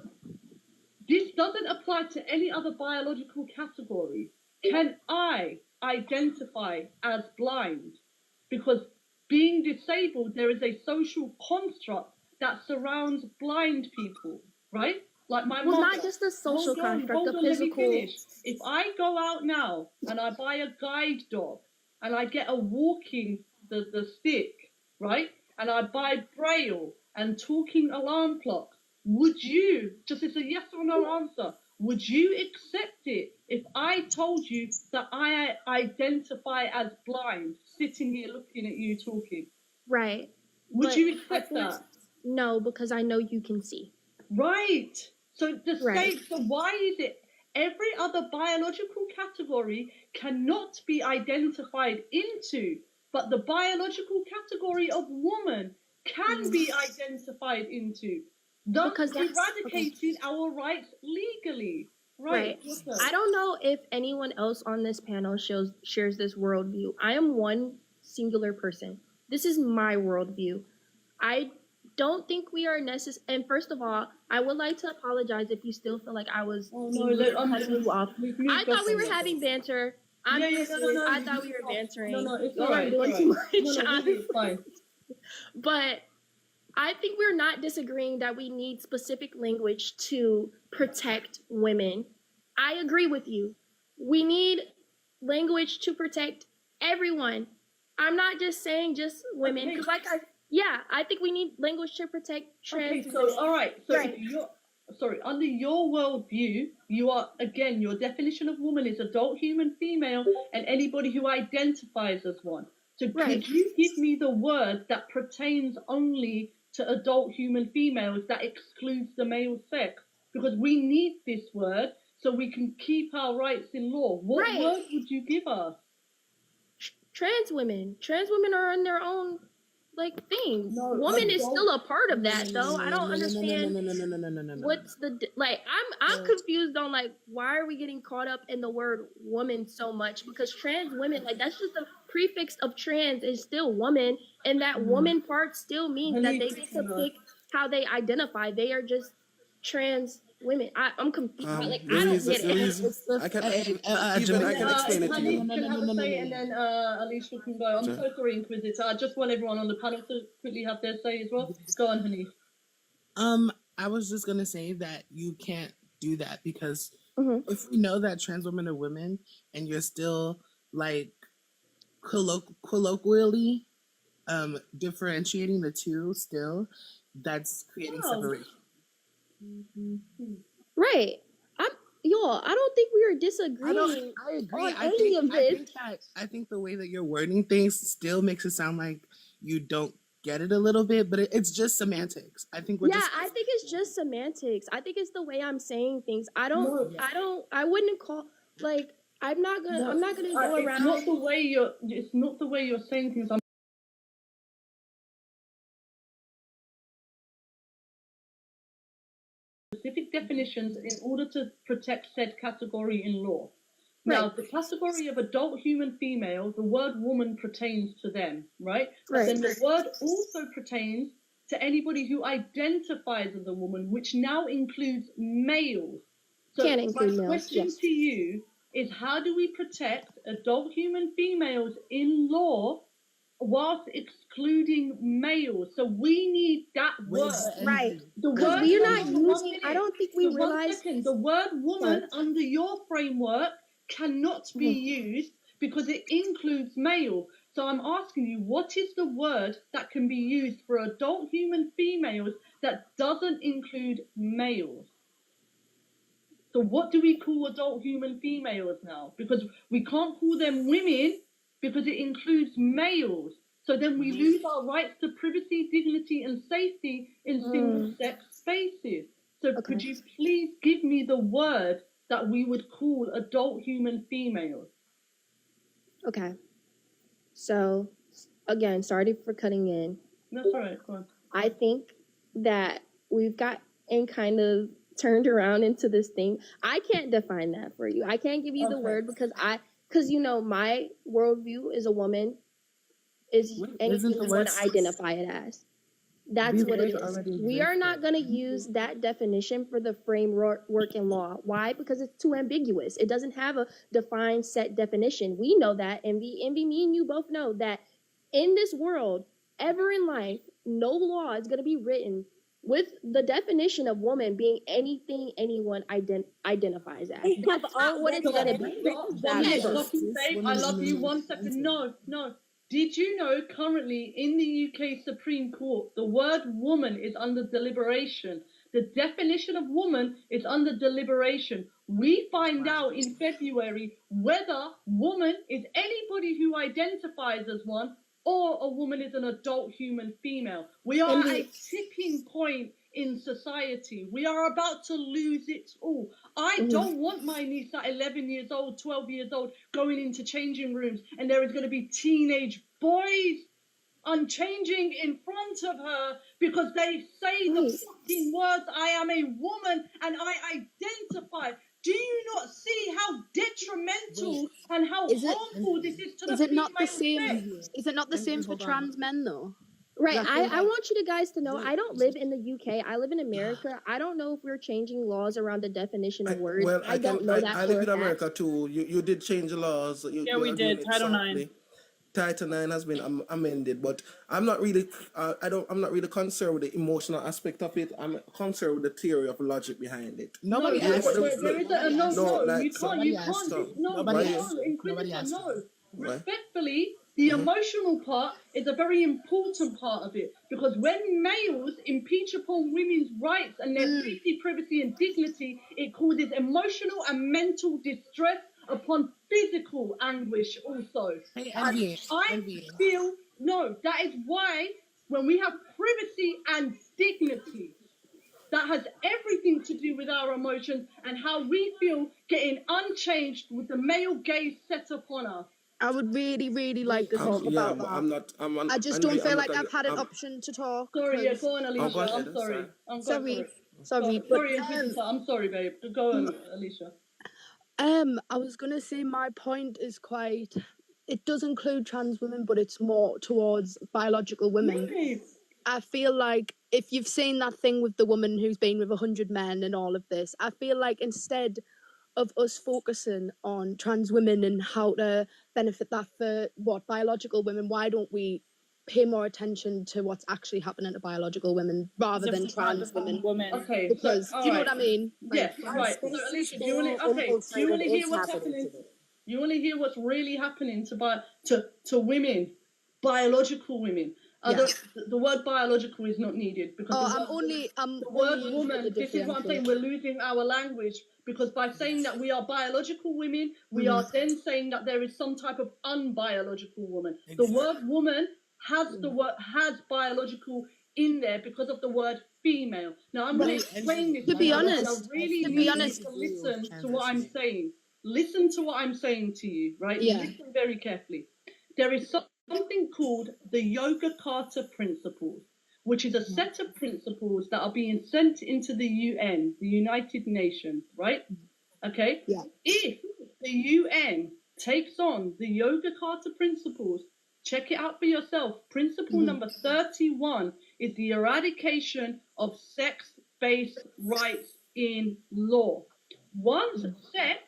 this doesn't apply to any other biological category. Can I identify as blind? Because being disabled, there is a social construct that surrounds blind people, right? Like my Well, mother. not just the social construct, the Let me physical. finish. If I go out now and I buy a guide dog and I get a walking the stick, right? And I buy braille and talking alarm clocks, would you, just as a yes or no answer, would you accept it if I told you that I identify as blind, sitting here looking at you talking? Right. Would But you accept that? No, because I know you can see. Right. So the Right. same. So why is it every other biological category cannot be identified into, but the biological category of woman can be identified into? Thus Because that's- eradicating our rights legally. Right. Yes, sir. I don't know if anyone else on this panel shares this worldview. I am one singular person. This is my worldview. I don't think we are necessary. And first of all, I would like to apologize if you still feel like I was cutting you off. I thought we were having banter. I thought we were bantering. No, it's You all right. weren't doing too much. It's fine. But I think we're not disagreeing that we need specific language to protect women. I agree with you. We need language to protect everyone. I'm not just saying just women. Okay. 'Cause I think we need language to protect trans Okay, so all right. So Right. under your worldview, you are again your definition of woman is adult human female and anybody who identifies as one. So could you give me the word that pertains only to adult human females that excludes the male sex? Because we need this word so we can keep our rights in law. What Right. word would you give us? Trans women. Trans women are on their own thing. No, Woman is adult- still a part of that though. I don't understand No. what's the I'm confused on why are we getting caught up in the word woman so much? Because trans women, that's just a prefix of trans is still woman, and that woman part still means that they get to pick how they identify. They are just trans women. I'm confused. I don't get it. I can explain it to Honey, you. can I have a say and then Alicia can go. I'm so sorry, Inquisitor. I just want everyone on the panel to quickly have their say as well. Go on, honey. I was just gonna say that you can't do that because Mm-hmm. if we know that trans women are women and you're still colloquially differentiating the two still, that's creating separation. Right. I don't think we are disagreeing I agree. on any of this. I think the way that you're wording things still makes it sound like you don't get it a little bit, but it's just semantics. I think I think it's just semantics. I think it's the way I'm saying things. I wouldn't call I'm not gonna go around. It's not the way you're saying things. Specific definitions in order to protect said category in law. Now, the category of adult human female, the word woman pertains to them, right? But then the word also pertains to anybody who identifies as a woman, which now includes males. So Can include my males, question yes. to you is, how do we protect adult human females in law whilst excluding males? So we need that word. Right. The Because word we're not woman- one using, minute. I don't think we So 1 realize. second, the word woman under your framework cannot be used because it includes male. So I'm asking you, what is the word that can be used for adult human females that doesn't include males? So what do we call adult human females now? Because we can't call them women because it includes males. So then we lose our rights to privacy, dignity, and safety in single-sex spaces. So could you please give me the word that we would call adult human females? Okay. So, again, sorry for cutting in. That's all right, go on. I think that we've gotten kind of turned around into this thing. I can't define that for you. I can't give you the word because you know, my worldview is a woman is anything you want to identify it as. That's what it is. We are not going to use that definition for the framework in law. Why? Because it's too ambiguous. It doesn't have a defined set definition. We know that. Envy, me and you both know that in this world, ever in life, no law is going to be written with the definition of woman being anything anyone identifies as. That's not what it's going to be. I love you. 1 second. No. Did you know currently in the UK Supreme Court, the word woman is under deliberation? The definition of woman is under deliberation. We find out in February whether woman is anybody who identifies as one or a woman is an adult human female. We are at a tipping point in society. We are about to lose it all. I don't want my niece at 11 years old, 12 years old, going into changing rooms and there is going to be teenage boys unchanging in front of her because they say the fucking words, I am a woman and I identify. Do you not see how detrimental and how harmful this is to the female sex? Is it not the same for trans men though? Right. I want you guys to know I don't live in the UK. I live in America. I don't know if we're changing laws around the definition of words. I don't know that. I live in America too. You did change the laws. We did. Title IX. Title IX has been amended, but I'm not really. I'm not really concerned with the emotional aspect of it. I'm concerned with the theory of logic behind it. Nobody asked. Respectfully, the emotional part is a very important part of it because when males impeach upon women's rights and their safety, privacy, and dignity, it causes emotional and mental distress upon physical anguish also. That is why when we have privacy and dignity, that has everything to do with our emotions and how we feel getting unchanged with the male gaze set upon us. I would really, really like to talk about that. I just don't feel like I've had an option to talk. Sorry, go on, Alicia. I'm sorry. Sorry, I'm sorry, babe. Go on, Alicia. I was gonna say my point is it does include trans women, but it's more towards biological women. Really? I feel like if you've seen that thing with the woman who's been with 100 men and all of this, I feel like instead of us focusing on trans women and how to benefit that for biological women, why don't we pay more attention to what's actually happening to biological women rather than trans women? Okay, because do you know what I mean? Yes, right. So, Alicia, do you want to hear what's happening? You want to hear what's really happening to women, biological women? The word biological is not needed because the word woman. This is what I'm saying. We're losing our language because by saying that we are biological women, we are then saying that there is some type of unbiological woman. The word woman has biological in there because of the word female. Now I'm going to explain this. To be honest, I really need you to listen to what I'm saying. Listen to what I'm saying to you, right? Yeah. Listen very carefully. There is something called the Yogyakarta Principles, which is a set of principles that are being sent into the UN, the United Nations, right? Okay? Yeah. If the UN takes on the Yogyakarta Principles, check it out for yourself. Principle number 31 is the eradication of sex-based rights in law. Once sex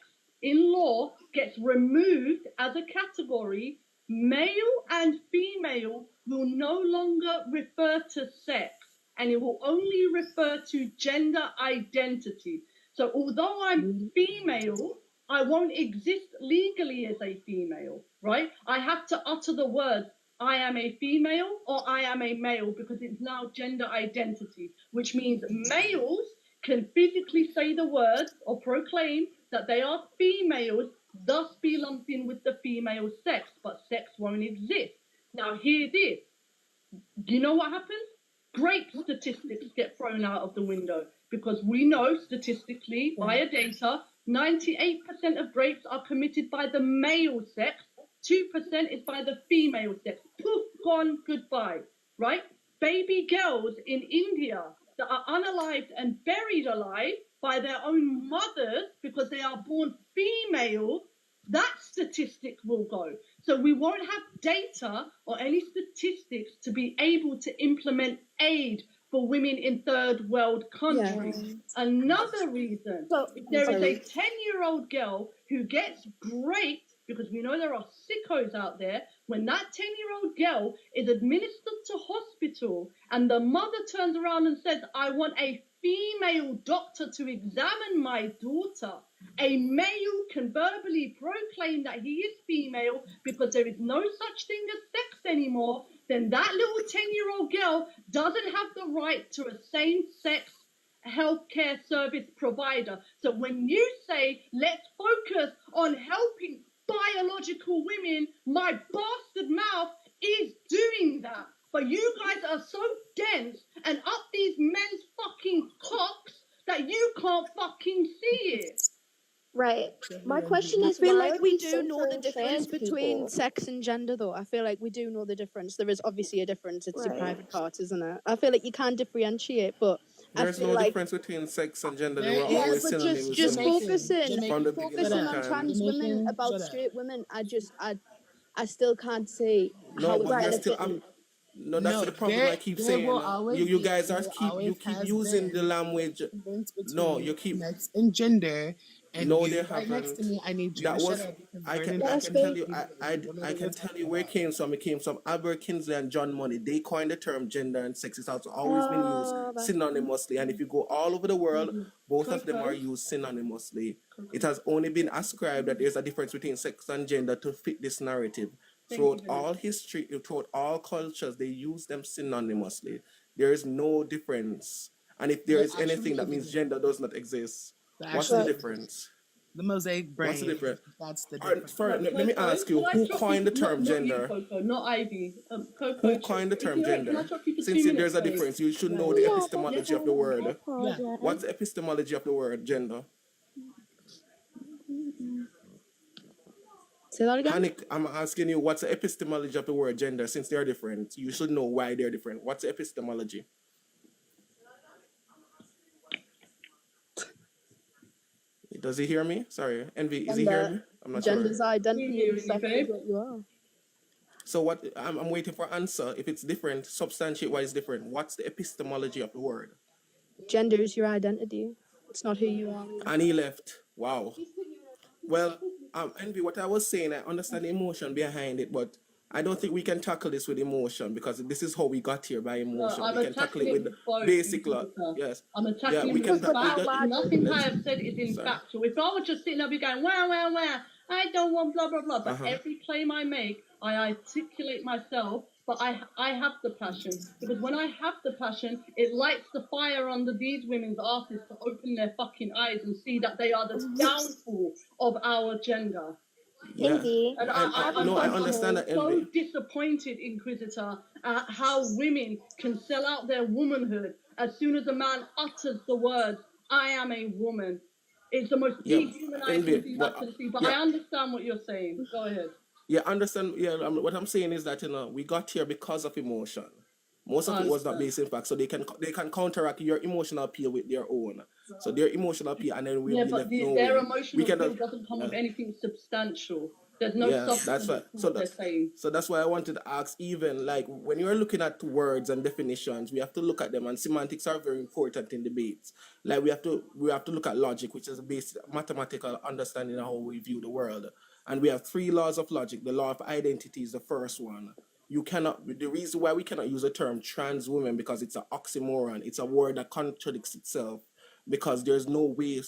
in law gets removed as a category, male and female will no longer refer to sex and it will only refer to gender identity. So although I'm female, I won't exist legally as a female, right? I have to utter the words, I am a female or I am a male, because it's now gender identity, which means males can physically say the words or proclaim that they are females, thus be lumped in with the female sex, but sex won't exist. Now, hear this. You know what happens? Great statistics get thrown out of the window, because we know statistically via data 98% of rapes are committed by the male sex, 2% is by the female sex. Poof, gone, goodbye, right? Baby girls in India that are unalived and buried alive by their own mothers because they are born female, that statistic will go. So we won't have data or any statistics to be able to implement aid for women in third world countries. Another reason, if there is a 10-year-old girl who gets raped, because we know there are sickos out there, when that 10-year-old girl is administered to hospital and the mother turns around and says, I want a female doctor to examine my daughter, a male can verbally proclaim that he is female because there is no such thing as sex anymore, then that little 10-year-old girl doesn't have the right to a same-sex healthcare service provider. So when you say, let's focus on helping biological women, my bastard mouth is doing that. But you guys are so dense and up these men's fucking cocks that you can't fucking see it. Right. My question I is, feel why like are we we do know the censoring difference trans between people? sex and gender, though. I feel like we do know the difference. There is obviously a difference. It's your Right. private part, isn't it? I feel like you can differentiate, but I There's feel no like difference between sex and gender. They There were yeah, always but synonymous just Jamaican, focusing from the Jamaican, beginning shut of up. on time. trans women Jamaican, about shut up. straight women. I still can't see No, how it's but you're still. benefiting. No, that's No, the problem. I keep there saying. will always You be, guys are there keep always keep has using the been language. a difference No, between you keep. sex and gender. And No, you they right next to haven't. me, I need you That to shut was. up because I Vernon can is tell you. speaking and you don't know I what you're can tell talking you where it about. came from. It came from Albert Kinsley and John Money. They coined the term gender and sex. It's also always been used Oh, that's synonymously. And if you go all over the world, both of them Coco, are used synonymously. It has only been ascribed that there's a difference between sex and gender to fit this narrative. thank you, Throughout Vanessa. all history, throughout all cultures, they use them synonymously. There is no difference. And if there There is actually anything, that is a means difference. gender does not exist. There What's the actually is. difference? The mosaic What's the brain, difference? that's the All right, difference. sorry, Right, let me Coco, ask you, can I who chop coined the you? term Not you, gender? Coco, not Ivy. Coco, Who coined the if term you're right, can I gender? chop you for Since 2 minutes, there's a please? difference, you should know Yeah, the Yeah, epistemology of the I word. yeah. apologize. What's the epistemology of the word gender? say that again. Hanik, I'm asking you, what's the epistemology of the word gender? Since they're different, you should know why they're different. What's the epistemology? Does he hear me? Sorry, Envy, is he hearing me? I'm not sure. Gender's identity hearing and you, sex babe. is what you are. So what? I'm waiting for answer. If it's different, substantiate why it's different. What's the epistemology of the word? Gender is your identity. It's not who you are. And he left. Wow. Well, Envy, what I was saying, I understand the emotion behind it, but I don't think we can tackle this with emotion because this is how we got here by No, emotion. I'm We can tackle attacking it it with with both, basic law. Inquisitor. Yes. I'm Yeah, attacking we it can with tackle facts. that. Nothing I Let's. have said is Sorry. infactual. If I was just sitting there be going, wow, wow, wow, I don't want blah, blah, blah. But Uh-huh. every claim I make, I articulate myself, but I have the passion. Because when I have the passion, it lights the fire under these women's asses to open their fucking eyes and see that they are the downfall of our gender. Yeah. Envy, And I understand that, so Envy. disappointed, Inquisitor, at how women can sell out their womanhood as soon as a man utters the words, I am a woman. It's the most Yeah, dehumanizing Envy. thing I But can see. But yeah, I understand what you're saying. Go ahead. yeah, understand. Yeah, what I'm saying is that we got here because of emotion. Most of I it was not understand. based in fact, so they can counteract your emotional appeal with their own. So their emotional appeal, and then we'll Yeah, be but left their nowhere. We emotional can. appeal doesn't come with anything substantial. There's no Yeah, that's substance why. to what they're saying. So that's why I wanted to ask. Even like when you're looking at words and definitions, we have to look at them, and semantics are very important in debates. Like we have to look at logic, which is a basic mathematical understanding of how we view the world. And we have 3 laws of logic. The law of identity is the first one. You cannot. The reason why we cannot use the term trans woman because it's an oxymoron. It's a word that contradicts itself because there's no way.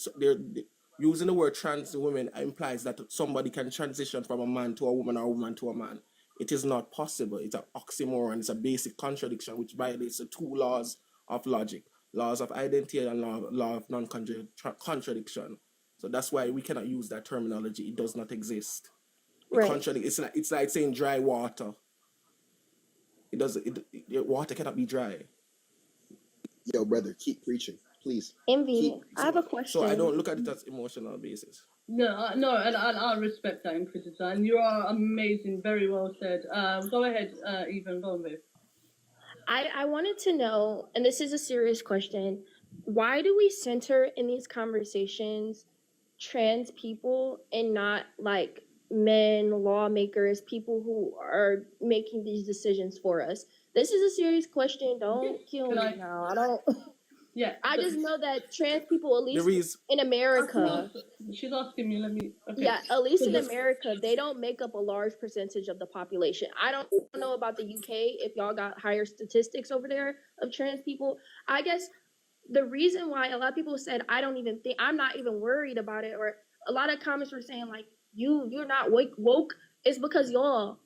using the word trans women implies that somebody can transition from a man to a woman or a woman to a man. It is not possible. It's an oxymoron. It's a basic contradiction which violates the two laws of logic: laws of identity and law of non-contradiction. So that's why we cannot use that terminology. It does not exist. Right. It's like saying dry water. Water cannot be dry. Yo, brother, keep preaching, please. Envy, I have a question. So I don't look at it as emotional basis. No, no, and I respect that, Inquisitor, and you are amazing. Very well said. Go ahead, Ethan. Go on, babe. I wanted to know, and this is a serious question, why do we center in these conversations trans people and not like men, lawmakers, people who are making these decisions for us? This is a serious question. Don't kill me now. I don't. Yeah. I just know that trans people, at least in America, she's asking me. Let me. Okay. yeah, at least in America, they don't make up a large percentage of the population. I don't know about the UK if y'all got higher statistics over there of trans people. I guess the reason why a lot of people said I'm not even worried about it, or a lot of comments were saying like you're not woke is because y'all,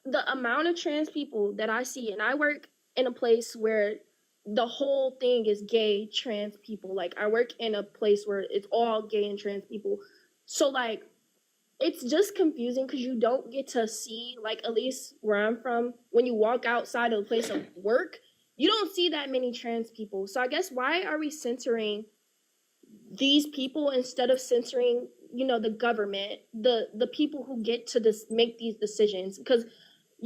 the amount of trans people that I see, and I work in a place where the whole thing is gay trans people. Like I work in a place where it's all gay and trans people. So like it's just confusing because you don't get to see, like at least where I'm from, when you walk outside of a place of work, you don't see that many trans people. So I guess why are we censoring these people instead of censoring, the government, the people who get to make these decisions? Because I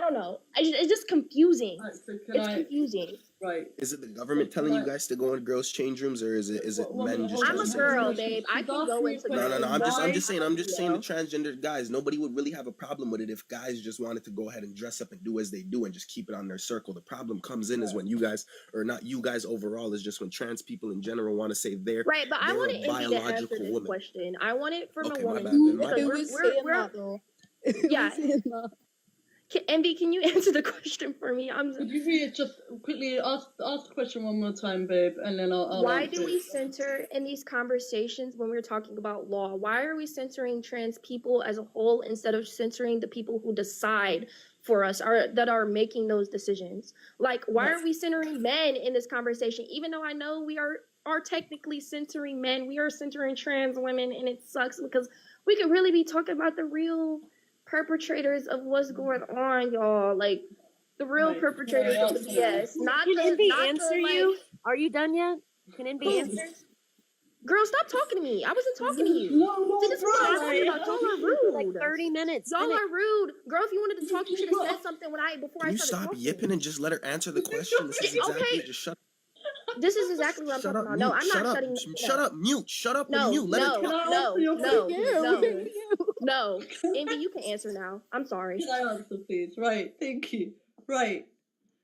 don't know. It's just confusing. Right, so confusing. Right. Is it the government telling you guys to go in girls' change rooms, or is it men just? I'm a girl, babe. I can go into. No. I'm just saying the transgender guys. Nobody would really have a problem with it if guys just wanted to go ahead and dress up and do as they do and just keep it on their circle. The problem comes in is when you guys, or not you guys overall, is just when trans people in general want to say they're right. But I want a biological this woman. question. I want it from a woman. Who is saying that though? Yeah. Envy, can you answer the question for me? Could you just quickly ask the question one more time, babe, and then I'll Why do we censor in these conversations when we're talking about law? Why are we censoring trans people as a whole instead of censoring the people who decide for us, or that are making those decisions? Like, why are we censoring men in this conversation? Even though I know we are technically censoring men, we are censoring trans women, and it sucks because we could really be talking about the real perpetrators of what's going on, y'all. Like the real perpetrators of the BS. Can Envy answer you? Are you done yet? Can Envy answer? Girl, stop talking to me. I wasn't talking to you. See, this is what I'm talking about. Y'all are rude. Like 30 minutes. Y'all are rude. Girl, if you wanted to talk, you should have said something before I started stop talking. yipping and just let her answer the question? This is exactly just shut. This is exactly what I'm talking about. No, I'm not shutting. Shut up, mute. Shut up, no, mute. Let her talk. No. Envy, you can answer now. I'm sorry. Can I answer, please? Right. Thank you. Right.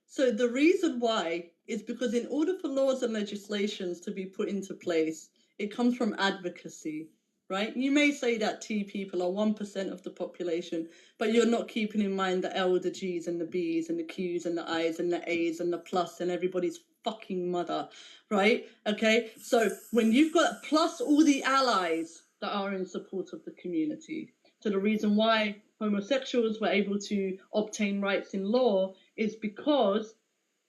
So the reason why is because in order for laws and legislations to be put into place, it comes from advocacy, right? You may say that T people are 1% of the population, but you're not keeping in mind the L, the G's and the B's and the Q's and the I's and the A's and the plus and everybody's fucking mother, right? Okay, so when you've got plus all the allies that are in support of the community, so the reason why homosexuals were able to obtain rights in law is because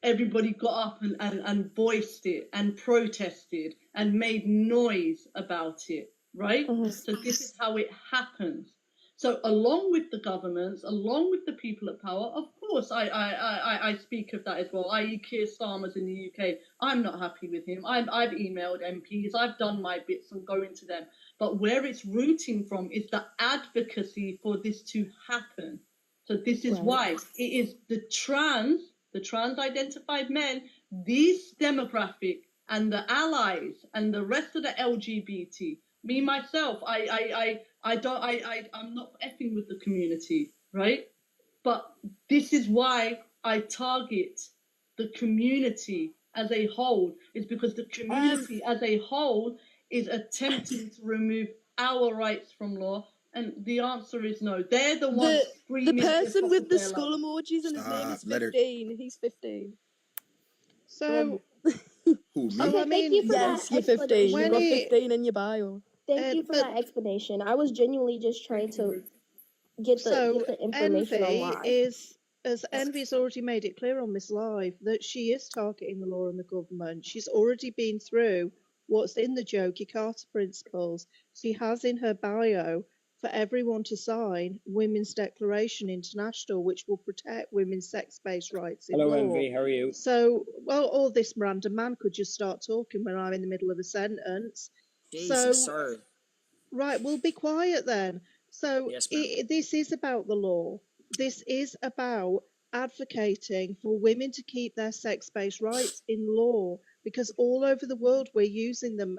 everybody got up and voiced it and protested and made noise about it, right? So this is how it happens. So along with the governments, along with the people at power, of course, I speak of that as well, i.e. Keir Starmer's in the UK. I'm not happy with him. I've emailed MPs. I've done my bits and going to them. But where it's rooting from is the advocacy for this to happen. So this is why it is the trans-identified men, this demographic, and the allies, and the rest of the LGBT. Me, myself, I'm not effing with the community, right? But this is why I target the community as a whole, is because the community as a whole is attempting to remove our rights from law. And the answer is no. They're the ones screaming. The person with the skull emojis and his name is 15. He's 15. So Who, me? Okay, I thank mean, you for yes, that you're 15. You've explanation. got When it 15 in your bio. Thank you for but that explanation. I was genuinely just trying to get So the information on Envy why. is, as Envy's already made it clear on this live, that she is targeting the law and the government. She's already been through what's in the Jogie Carter Principles. She has in her bio for everyone to sign Women's Declaration International, which will protect women's sex-based rights in Hello, law. Envy. How are you? So, well, all this random man could just start talking when I'm in the middle of a sentence. Jesus, So, sir. right, we'll be quiet then. So Yes, ma'am. this is about the law. This is about advocating for women to keep their sex-based rights in law, because all over the world we're losing them,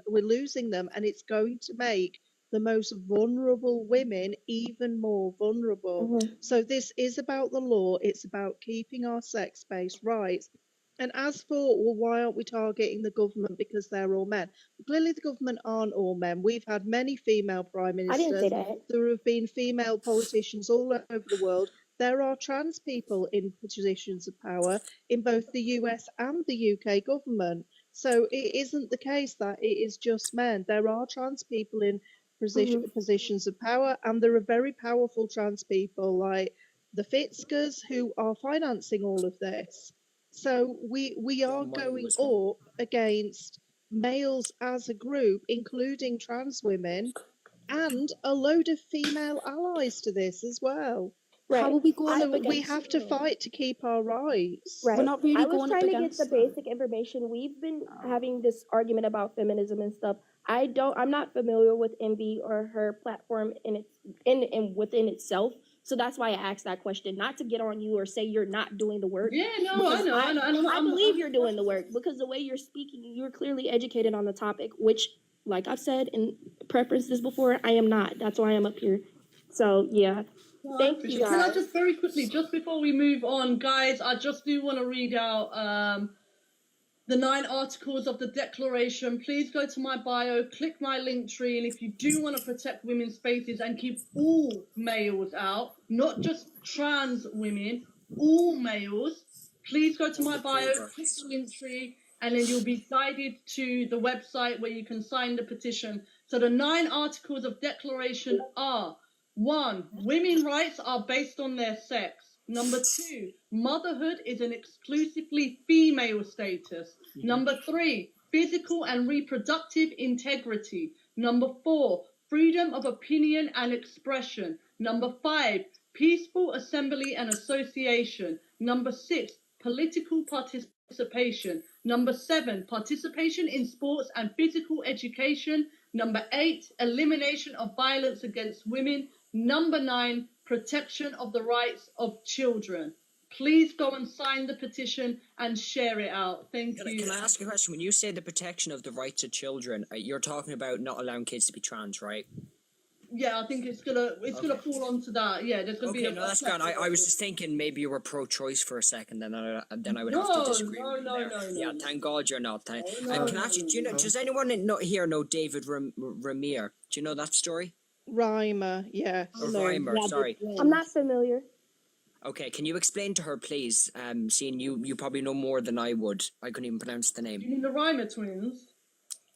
and it's going to make the most vulnerable women even more vulnerable. So this is about the law. It's about keeping our sex-based rights. And as for, well, why aren't we targeting the government because they're all men? Clearly, the government aren't all men. We've had many female prime I didn't say ministers. that. There have been female politicians all over the world. There are trans people in positions of power in both the US and the UK government. So it isn't the case that it is just men. There are trans people in positions of power, and there are very powerful trans people like the Fitzgers who are financing all of this. So we are going up against males as a group, including trans women, and a load of female allies to this as well. How are we going up So we against? have to fight to keep our rights. Right. We're not really I was going up trying to get against the that. basic information. We've been having this argument about feminism and stuff. I'm not familiar with Envy or her platform within itself. So that's why I asked that question, not to get on you or say you're not doing the work. Yeah, no, because I know. I believe you're doing the work because the way you're speaking, you're clearly educated on the topic, which, like I've said and preferenced this before, I am not. That's why I'm up here. So yeah, thank you Can I guys. just very quickly, just before we move on, guys, I just do want to read out the 9 articles of the Declaration. Please go to my bio, click my link tree, and if you do want to protect women's spaces and keep all males out, not just trans women, all males, please go to my bio, click the link tree, and then you'll be guided to the website where you can sign the petition. So the 9 articles of Declaration are: 1. Women's rights are based on their sex. Number 2, motherhood is an exclusively female status. Number 3, physical and reproductive integrity. Number 4, freedom of opinion and expression. Number 5, peaceful assembly and association. Number 6, political participation. Number 7, participation in sports and physical education. Number 8, elimination of violence against women. Number 9, protection of the rights of children. Please go and sign the petition and share it out. Thank you. Can I ask a question? When you say the protection of the rights of children, you're talking about not allowing kids to be trans, right? Yeah, I think it's gonna fall onto that. Yeah, there's gonna be a. Okay, no, that's grand. I was just thinking maybe you were pro-choice for a second, then I would have No, to disagree. no, with you no, there. no, no, Yeah, no. thank God you're not. Can no, I ask you? Do you know? no. Does anyone here know David Ramier? Do you know that story? Reimer, yes. Or Reimer, sorry. I'm not familiar. Okay, can you explain to her, please? Seeing you probably know more than I would. I couldn't even pronounce the name. You mean the Reimer twins?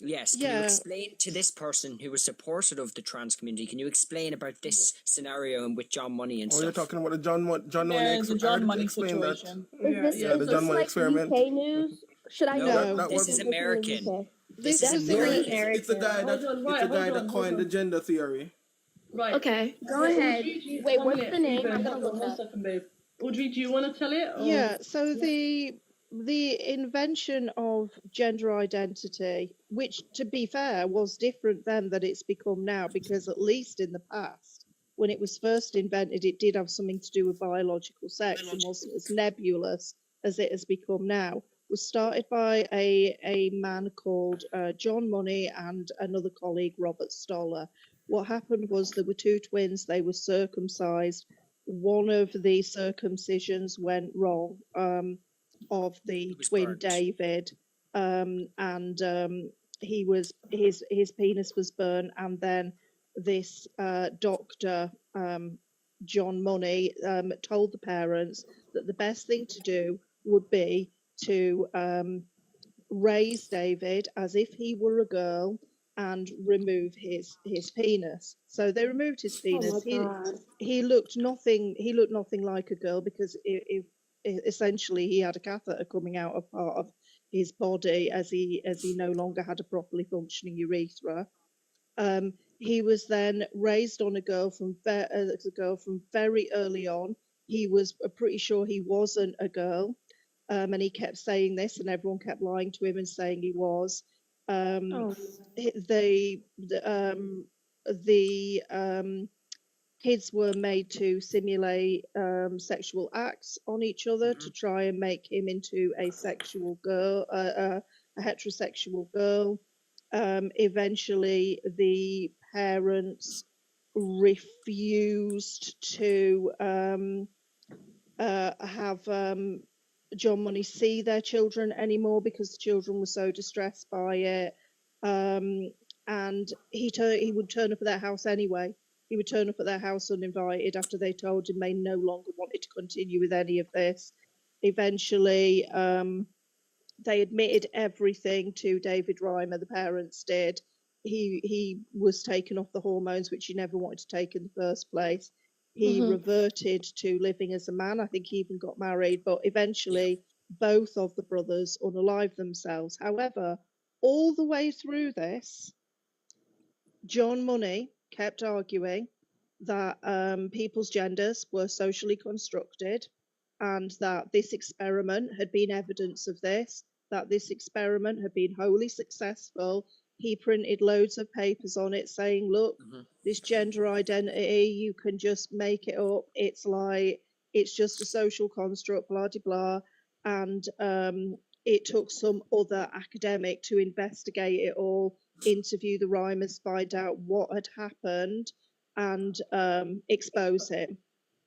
Yes, can you explain to this person who was supportive of the trans community, can you explain about this scenario and with John Money and Oh, stuff? you're talking about the John Money the John Money explain that. situation. Is the John Money experiment. UK news? Should I No, know? that this was is American. This is was American. It's a guy that Hold coined on. the gender theory. Right. Okay, go ahead. Wait, what's the name? I'm gonna look One up. second, babe. Audrey, do you want to tell it? Or? Yeah, so the invention of gender identity, which to be fair was different then than it's become now, because at least in the past, when it was first invented, it did have something to do with biological sex and wasn't as nebulous as it has become now, was started by a man called John Money and another colleague, Robert Stoller. What happened was there were 2 twins, they were circumcised. One of the circumcisions went wrong, of the twin burnt. David, and his penis was burned, and then this doctor, John Money, told the parents that the best thing to do would be to raise David as if he were a girl and remove his penis. So they removed his Oh my penis. god. He looked nothing like a girl because essentially he had a catheter coming out of part of his body as he no longer had a properly functioning urethra. He was then raised on as a girl from very early on. He was pretty sure he wasn't a girl, and he kept saying this, and everyone kept lying to him and saying he was. Oh. The kids were made to simulate sexual acts on each other to try and make him into a sexual girl, a heterosexual girl. Eventually, the parents refused to have John Money see their children anymore because the children were so distressed by it. And he would turn up at their house anyway. He would turn up at their house uninvited after they told him they no longer wanted to continue with any of this. Eventually, they admitted everything to David Reimer, the parents did. He was taken off the hormones, which he never wanted to take in the first place. He reverted to living as a man. I think he even got married, but eventually both of the brothers unalived themselves. However, all the way through this, John Money kept arguing that people's genders were socially constructed and that this experiment had been evidence of this, that this experiment had been wholly successful. He printed loads of papers on it saying, look, this gender identity, you can just make it up. It's just a social construct, blah, blah, blah. And it took some other academic to investigate it all, interview the Reimers, find out what had happened, and expose him.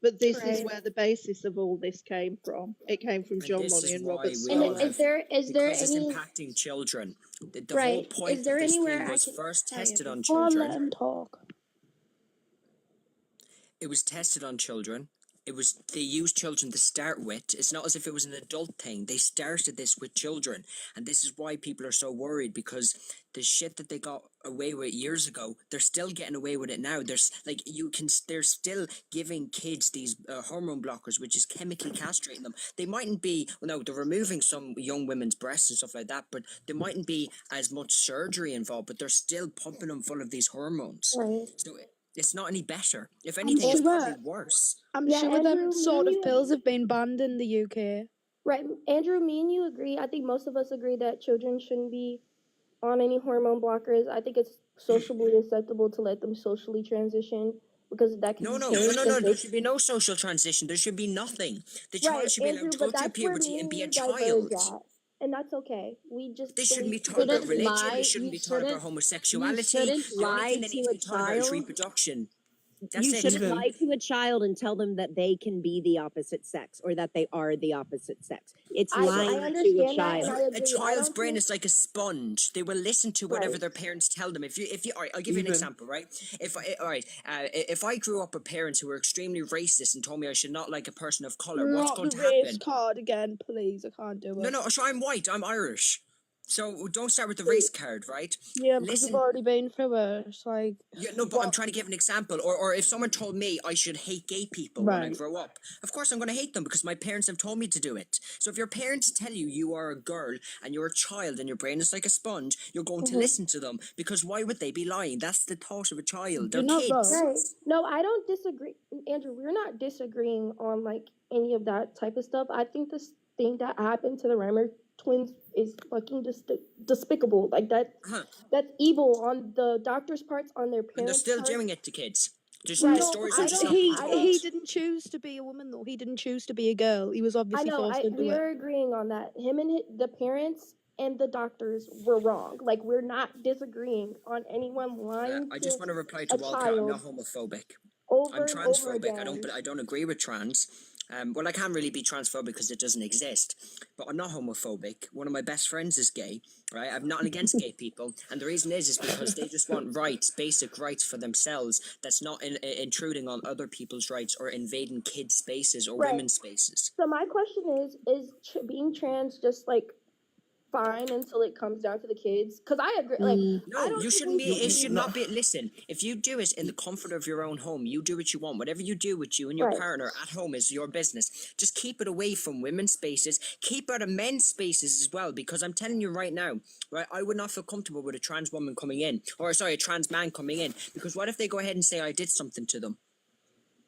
But this is where the basis of all this came from. It came from John Money and Robert Starr. Is there because it's any impacting children. The whole right? point Is there of this anywhere thing I was can first tested on Let children. him talk. It was tested on children. They used children to start with. It's not as if it was an adult thing. They started this with children. And this is why people are so worried, because the shit that they got away with years ago, they're still getting away with it now. They're still giving kids these hormone blockers, which is chemically castrating them. They mightn't be, they're removing some young women's breasts and stuff like that, but there mightn't be as much surgery involved, but they're still pumping them full of these hormones. right? So it's not any better. If I'm anything, it's sure. probably worse. I'm Yeah, sure Andrew, them sort me of and pills you, have been banned in the UK. right? Andrew, me and you agree. I think most of us agree that children shouldn't be on any hormone blockers. I think it's socially acceptable to let them socially transition because that can No, be no, changed. there should be no social transition. There should be nothing. The child Right, should be allowed Andrew, to go but through that's where puberty me and and be a you diverge child. at, and that's okay. We just They shouldn't be believe taught about Shouldn't religion. lie. They shouldn't be taught about You homosexuality. shouldn't The only lie thing they need to to a be taught about is child. reproduction. You That's it. shouldn't Even lie to a child and tell them that they can be the opposite sex or that they are the opposite sex. It's I lying to a understand that, and child. I A agree. I child's don't brain think is like a sponge. They will listen to whatever right. their parents tell them. If you, all right, I'll give you an even example, right? If I grew up with parents who were extremely racist and told me I should not like a person of color, what's Not going the to race happen? card again, please. I can't do No, it. no. So I'm white. I'm Irish. So don't start with the race card, right? Yeah, because we've Listen. already been through it. It's like, Yeah, no, but I'm trying to give an example. Or if someone told me I should hate gay people when I right. grow up, of course I'm going to hate them because my parents have told me to do it. So if your parents tell you you are a girl and you're a child and your brain is like a sponge, you're going to listen to them because why would they be lying? That's the thought of a child. They're You're not kids. wrong. Right. No, I don't disagree, Andrew. We're not disagreeing on like any of that type of stuff. I think this thing that happened to the Reimer twins is fucking despicable. Like that's evil on the doctor's parts, on their And they're parents' still parts. doing it to kids. Just Right. the No, stories are I just don't. not being I told. don't. he didn't choose to be a woman though. He didn't choose to be a girl. He was I obviously know. forced into We it. are agreeing on that. Him and the parents and the doctors were wrong. Like we're not disagreeing on anyone lying I to just want to reply a to Walter. I'm not child homophobic. over I'm and over transphobic. again. I don't agree with trans. Well, I can't really be transphobic because it doesn't exist. But I'm not homophobic. One of my best friends is gay, right? I'm not against gay people, and the reason is because they just want rights, basic rights for themselves. That's not intruding on other people's rights or invading kids' spaces or Right. women's spaces. So my question is being trans just like fine until it comes down to the kids. Because I agree. Like, I No, don't you think shouldn't we be. should It should be not be. Listen, if you do it in the comfort of your own home, you do what you want. Whatever you do with you and your right. partner at home is your business. Just keep it away from women's spaces. Keep it out of men's spaces as well. Because I'm telling you right now, right, I would not feel comfortable with a trans woman coming in, or sorry, a trans man coming in. Because what if they go ahead and say I did something to them?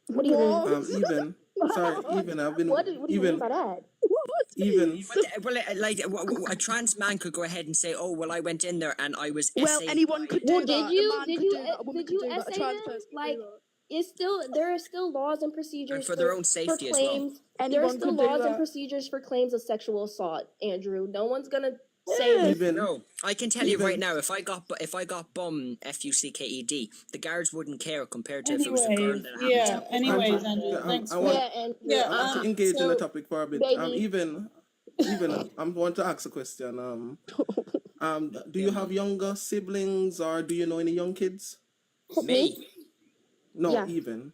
What do you mean? Even sorry, even I've been What do you mean even by that? even Like a trans man could go ahead and say, "Oh, well, I went in there and I was." Well, essayed anyone by-" could do Well, that. did A you? man Did could you? do that. A woman Did could you do that. A essay trans them? person could Like, do that. it's still there are still laws and procedures for their own safety for as well. claims. There are Anyone still could do laws and that. procedures for claims of sexual assault. Andrew, no one's gonna say this. even No, I can tell you right even now, if I got bum FUCKED, the guards wouldn't care compared to if it was a girl Anyways, that happened yeah. to. Anyways, Andrew, thanks I for want Yeah, and yeah. I want to engage in the so topic for a bit. baby, Even I'm going to ask a question. Do you have younger siblings or do you know any young kids? me? No, Yeah, even.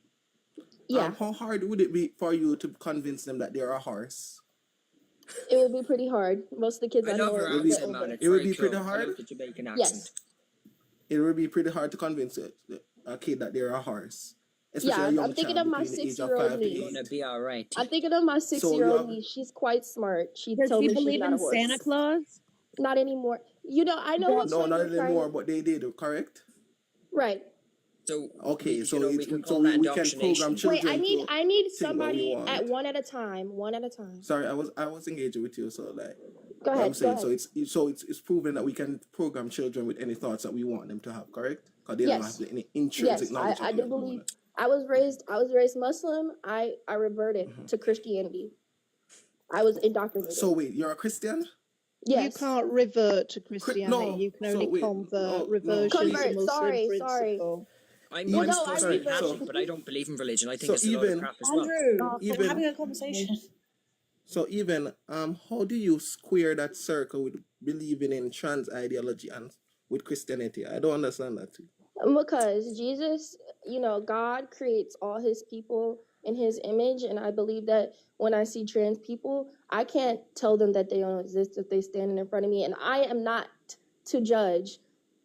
yeah. How hard would it be for you to convince them that they're a horse? It would be pretty hard. Most of the kids I I know love your are It would be, accent, man. older. It's it would very be pretty cool. I hard. love the Jamaican accent. Yes. It would be pretty hard to convince a kid that they're a horse, especially Yeah, a young I'm thinking child of my between the age of 6-year-old 5 to niece. Gonna 8. be all right. I'm thinking of my So you 6-year-old have niece. She's quite smart. She Does told she me she's believe not a in Santa horse. Claus? Not anymore. You know, I know what no, point not you're trying anymore, to. but they did, correct? Right. So Okay, we, so we it's could so call that we can program indoctrination. Wait, children to I need think what we somebody at want. one at a time. One at a time. Sorry, I was engaging with you, so like Go what I'm ahead. Go saying, ahead. it's proven that we can program children with any thoughts that we want them to have, correct? Because they don't have Yes. any intrinsic Yes. knowledge I of do it. believe. I was raised Muslim. I reverted to Christianity. I was indoctrinated. So wait, you're a Christian? You Yes. can't revert to No. Christianity. You can So only wait, convert. no. Reversion is a Convert. Muslim Sorry. principle. I'm Well, I'm no, I supposed to be reverted. Catholic, but I don't believe in religion. I think So it's a load of even crap as well. Andrew. Oh, We're even having a conversation. so even how do you square that circle with believing in trans ideology and with Christianity? I don't understand that too. Because Jesus, God creates all his people in his image. And I believe that when I see trans people, I can't tell them that they don't exist if they standing in front of me. And I am not to judge.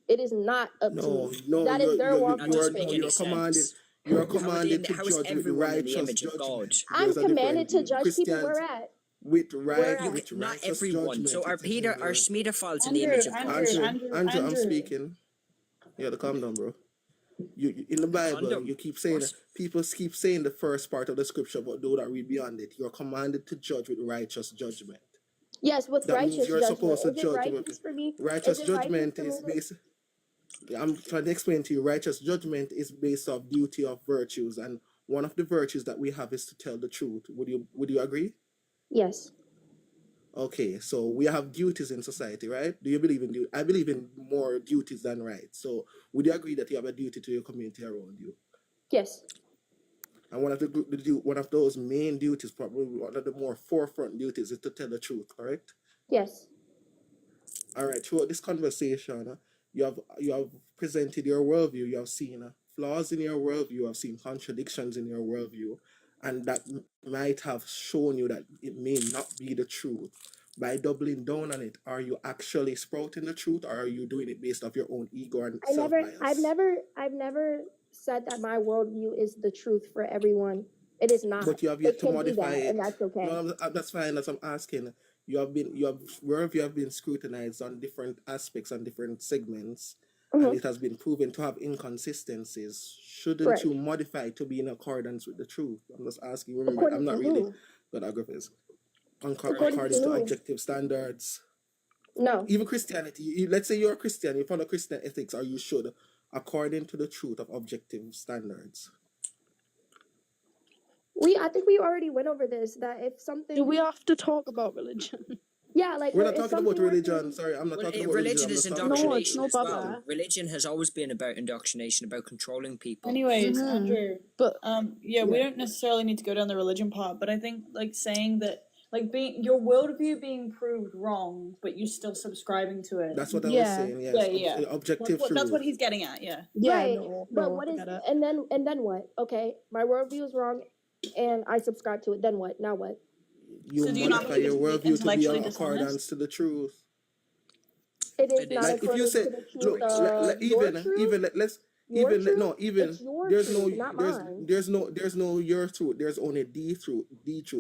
It is not up to No, me. no, That is their walk That with doesn't make faith. any you're commanded. sense. You're How, are commanded to how is judge with everyone in the righteous image of God? judgment. I'm There's a commanded difference. to judge people Christians where at. with Where at. with Not righteous everyone. So judgment. are It's a Peter, are different. Smita falls in the image of God? Andrew, I'm speaking. You gotta calm down, bro. You in the Bible, Condom. you keep saying What? people keep saying the first part of the scripture, but do not read beyond it. You're commanded to judge with righteous judgment. Yes, with That means righteous you're judgment. supposed to Is it judge righteous for me? righteous Is it righteous judgment for me is to? based. I'm trying to explain to you. Righteous judgment is based off duty of virtues, and one of the virtues that we have is to tell the truth. Would you agree? Yes. Okay, so we have duties in society, right? Do you believe in duty? I believe in more duties than rights. So would you agree that you have a duty to your community around you? Yes. And one of those main duties, probably one of the more forefront duties, is to tell the truth, correct? Yes. All right. Throughout this conversation, you have presented your worldview. You have seen flaws in your worldview. You have seen contradictions in your worldview, and that might have shown you that it may not be the truth. By doubling down on it, are you actually sprouting the truth, or are you doing it based off your own ego and self-bias? I've never said that my worldview is the truth for everyone. It is not. But you have yet It to can be modify that, it. and that's okay. No, that's fine. That's what I'm asking. Worldview have been scrutinized on different aspects and different segments, and it has been proven to have inconsistencies. Shouldn't Right. you modify to be in accordance with the truth? I'm just asking. Remember, According I'm not to really who? good at graphs. According According to to who? objective standards. No. Even Christianity. Let's say you're a Christian, you follow Christian ethics, or you should, according to the truth of objective standards. I think we already went over this. That if something, Do we have to talk about religion? yeah, like We're not if talking about something were to religion. Sorry, I'm not Well, talking about religion religion. I'm is just talking about No, it's indoctrination not as about well. that. Religion has always been about indoctrination, about controlling people. Anyways, Mhm. Andrew, But yeah, we don't necessarily need to go down the religion part, but I think like saying that like being your worldview being proved wrong, but you're still subscribing to it. That's what I was yeah, saying. Yes, Yeah. objective truth. That's what he's getting at. Yeah. yeah, right, no, but no, what I is get it. and then what? Okay, my worldview is wrong, and I subscribe to it. Then what? Now what? You So do you not modify believe your it's worldview to be intellectually in dishonest? accordance to the truth. It is It not is. Like if you according say, to the truth look, of your truth. let's Your even truth. no even It's your there's no truth, not mine. there's no your truth. There's only the truth.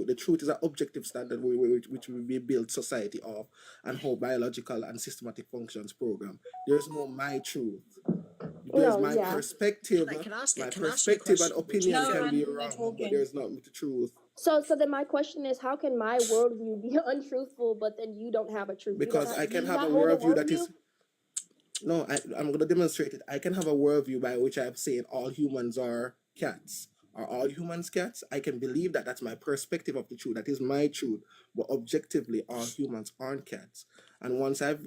The truth is an objective standard which will be built society off and how biological and systematic functions program. There's no my truth. There's No, my yeah. perspective. Can I ask My can I ask you a perspective and question? Would you opinion No, feel can be Andrew, you're wrong, but talking. there's not the truth. So then my question is, how can my worldview be untruthful, but then you don't have a truth? You don't Because have. I Do can you have a not hold a worldview that worldview? is no, I'm going to demonstrate it. I can have a worldview by which I'm saying all humans are cats. Are all humans cats? I can believe that that's my perspective of the truth. That is my truth. But objectively, all humans aren't cats. And once I've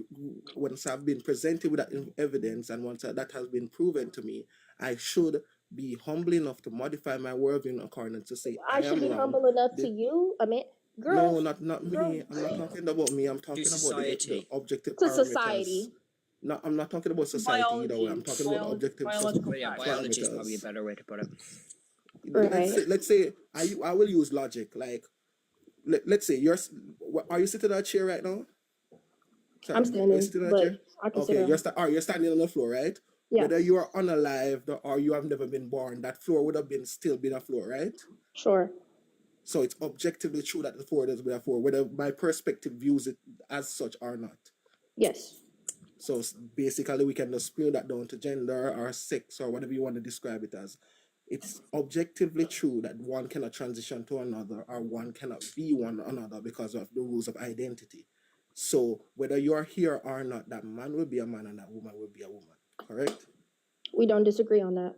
been presented with that evidence, and once that has been proven to me, I should be humble enough to modify my worldview according to say I I should am be wrong. humble enough to you. I mean, girl, No, not girl, me. I'm not talking about me. I'm to talking about the society? objective to parameters. society. No, I'm not talking about society either way. I'm Biology, talking about the objective biological Well, yeah, facts. biology is probably a parameters. better way to put it. Right. Let's say I will use logic. Like let's say are you sitting in a chair right now? I'm Are you standing, sitting in a but chair? I can sit Okay, down. you're standing on the floor, right? Yeah, Whether you are unalive or you have never been born, that floor would have still been a floor, right? sure. So it's objectively true that the floor has been a floor, whether my perspective views it as such or not. Yes. So basically, we can just spill that down to gender or sex or whatever you want to describe it as. It's objectively true that one cannot transition to another or one cannot be one another because of the rules of identity. So whether you're here or not, that man will be a man and that woman will be a woman. Correct? We don't disagree on that.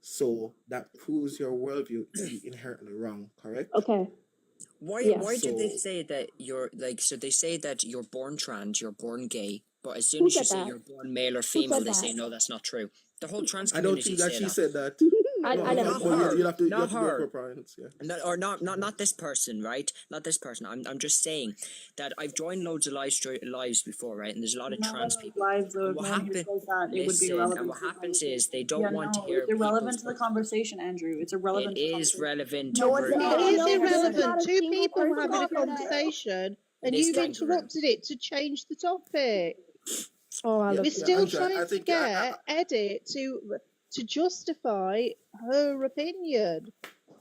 So that proves your worldview to be inherently wrong. Correct? Okay. Why Yeah. why did they So say that you're like so they say that you're born trans, you're born gay, but as soon Who as you said say that? you're born male or Who female, said they say that? no, that's not true. The whole trans I don't community think that say she that. said that. I No, never Not said but that. her, you have to not go her. for points. Yeah. Not this person, right? Not this person. I'm just saying that I've joined loads of lives before, right? And there's a lot of Not trans in those people. lives, though. And If what no one here happen? says that, it would be Listen, and irrelevant what to the happens conversation. is they Yeah, don't want to no, hear it's irrelevant people's. to the conversation, Andrew. It's irrelevant It to the is conversation. relevant. No, it's Re- not. It is No, there's not irrelevant. a Two single people were person having a on here that. conversation and It is you've Kangaroo. interrupted it to change the topic. Oh, I Yeah, love We're you. still Andrew, I trying to think get Edit to justify her opinion.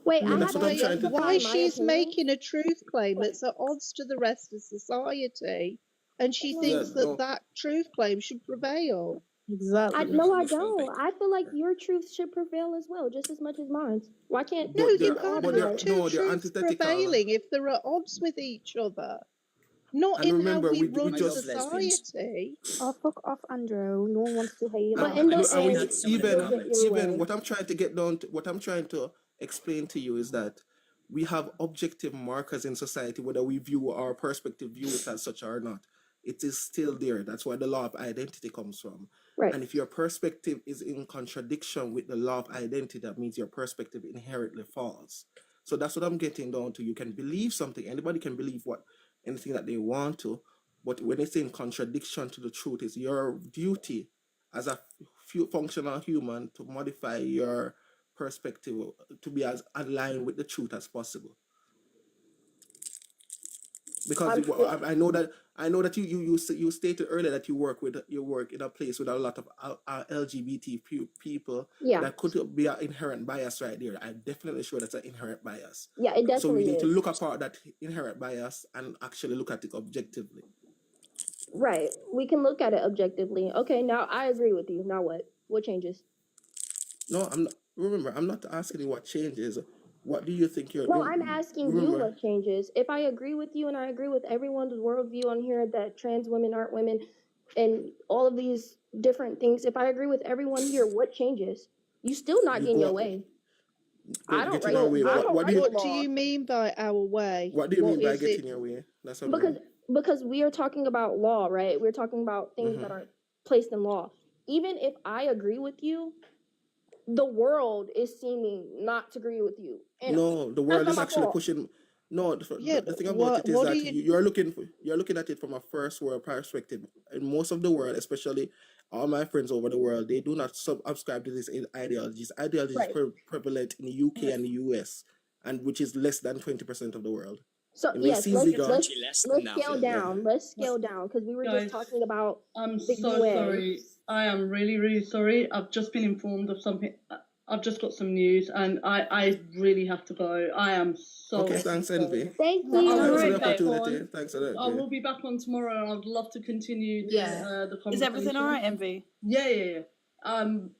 Wait, yeah, I that's have what I'm to trying to justify Why my she's opinion. making a truth claim that's at odds to the rest of society, and she Yeah, thinks that no. that truth claim should prevail. I Exactly. no, I don't. I feel like your truth should prevail as well, just as much as mine. Why can't No, But you they're can't but have they're two no, they're truths antithetical. prevailing if they're at odds with each other. Not And in how remember, we we run I just love lesbians. society. Oh, fuck off, Andrew. No one wants to hear you. But and, in the and, I've and seen we, end, that some of the you'll even get comments. your even way. what I'm trying to get down to, what I'm trying to explain to you is that we have objective markers in society, whether we view our perspective view it as such or not. It is still there. That's where the law of identity comes from. Right. And if your perspective is in contradiction with the law of identity, that means your perspective inherently falls. So that's what I'm getting down to. You can believe something. Anybody can believe anything that they want to, but when it's in contradiction to the truth, it's your duty as a functional human to modify your perspective to be as aligned with the truth as possible. Because I know that you stated earlier that you work in a place with a lot of LGBT people. Yeah. That could be an inherent bias right there. I'm definitely sure that's an inherent bias. Yeah, it So we definitely need to is. look apart that inherent bias and actually look at it objectively. Right. We can look at it objectively. Okay, now I agree with you. Now what? What changes? No, I'm not. Remember, I'm not asking you what changes. What do you think you're? No, I'm asking you remember, what changes. If I agree with you and I agree with everyone's worldview on here that trans women aren't women and all of these different things, if I agree with everyone here, what changes? You still not you getting go your up, way. I don't getting write. your way. I What, don't what do write you What do law you mean by our way? What do you What mean by is getting it? your way? That's what I mean. because we are talking about law, right? We're talking about things that are placed in law. Even if I agree with you, the world is seeming not to agree with you, and No, the that's world not is my actually fault. pushing. No, Yeah, the thing about what it is what do that you you're looking at it from a first world perspective. In most of the world, especially all my friends over the world, they do not subscribe to these ideologies. Ideologies Right. prevalent in the UK and the US, and which is less than 20% of the world. So It makes yes, easy, let's God. let's Actually, less than let's that. scale down. Let's scale down because we were just Guys, talking about I'm the so UN. sorry. I am really, really sorry. I've just been informed of something. I've just got some news, and I really have to go. I am so Okay, thanks, sorry. Envy. Thank But I you. Thanks for will the be back opportunity. on. Thanks for that. I Yeah. will be back on tomorrow, and I'd love to continue the Yeah. the Is conversation. everything all right, Envy? Yeah.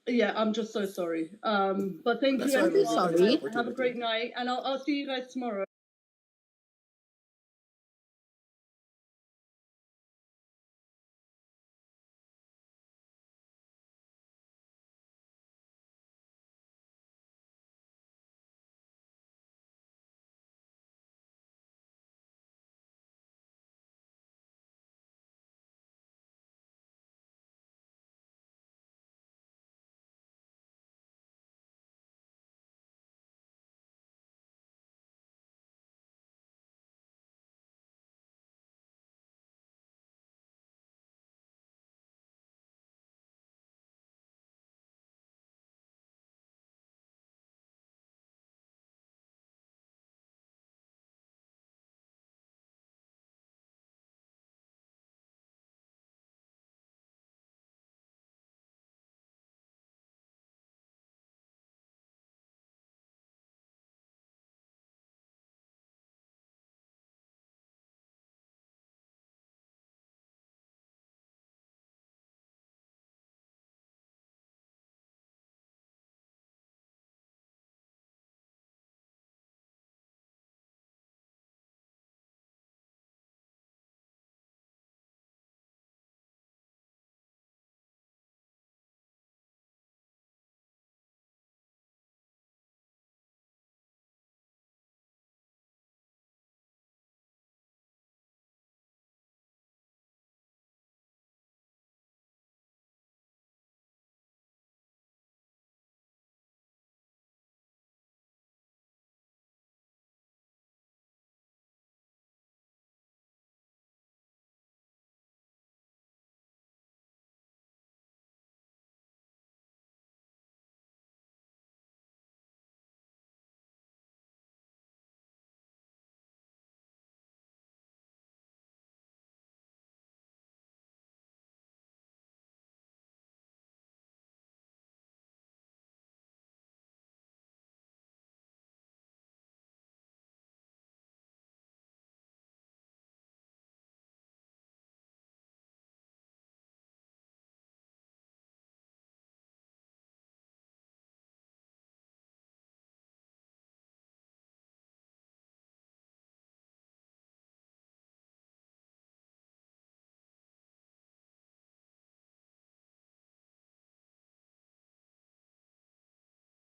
Yeah, I'm just so sorry. But thank That's you, fine, Don't be Envy. everyone. Thanks for the sorry. Have a opportunity. great night, and I'll see you guys tomorrow.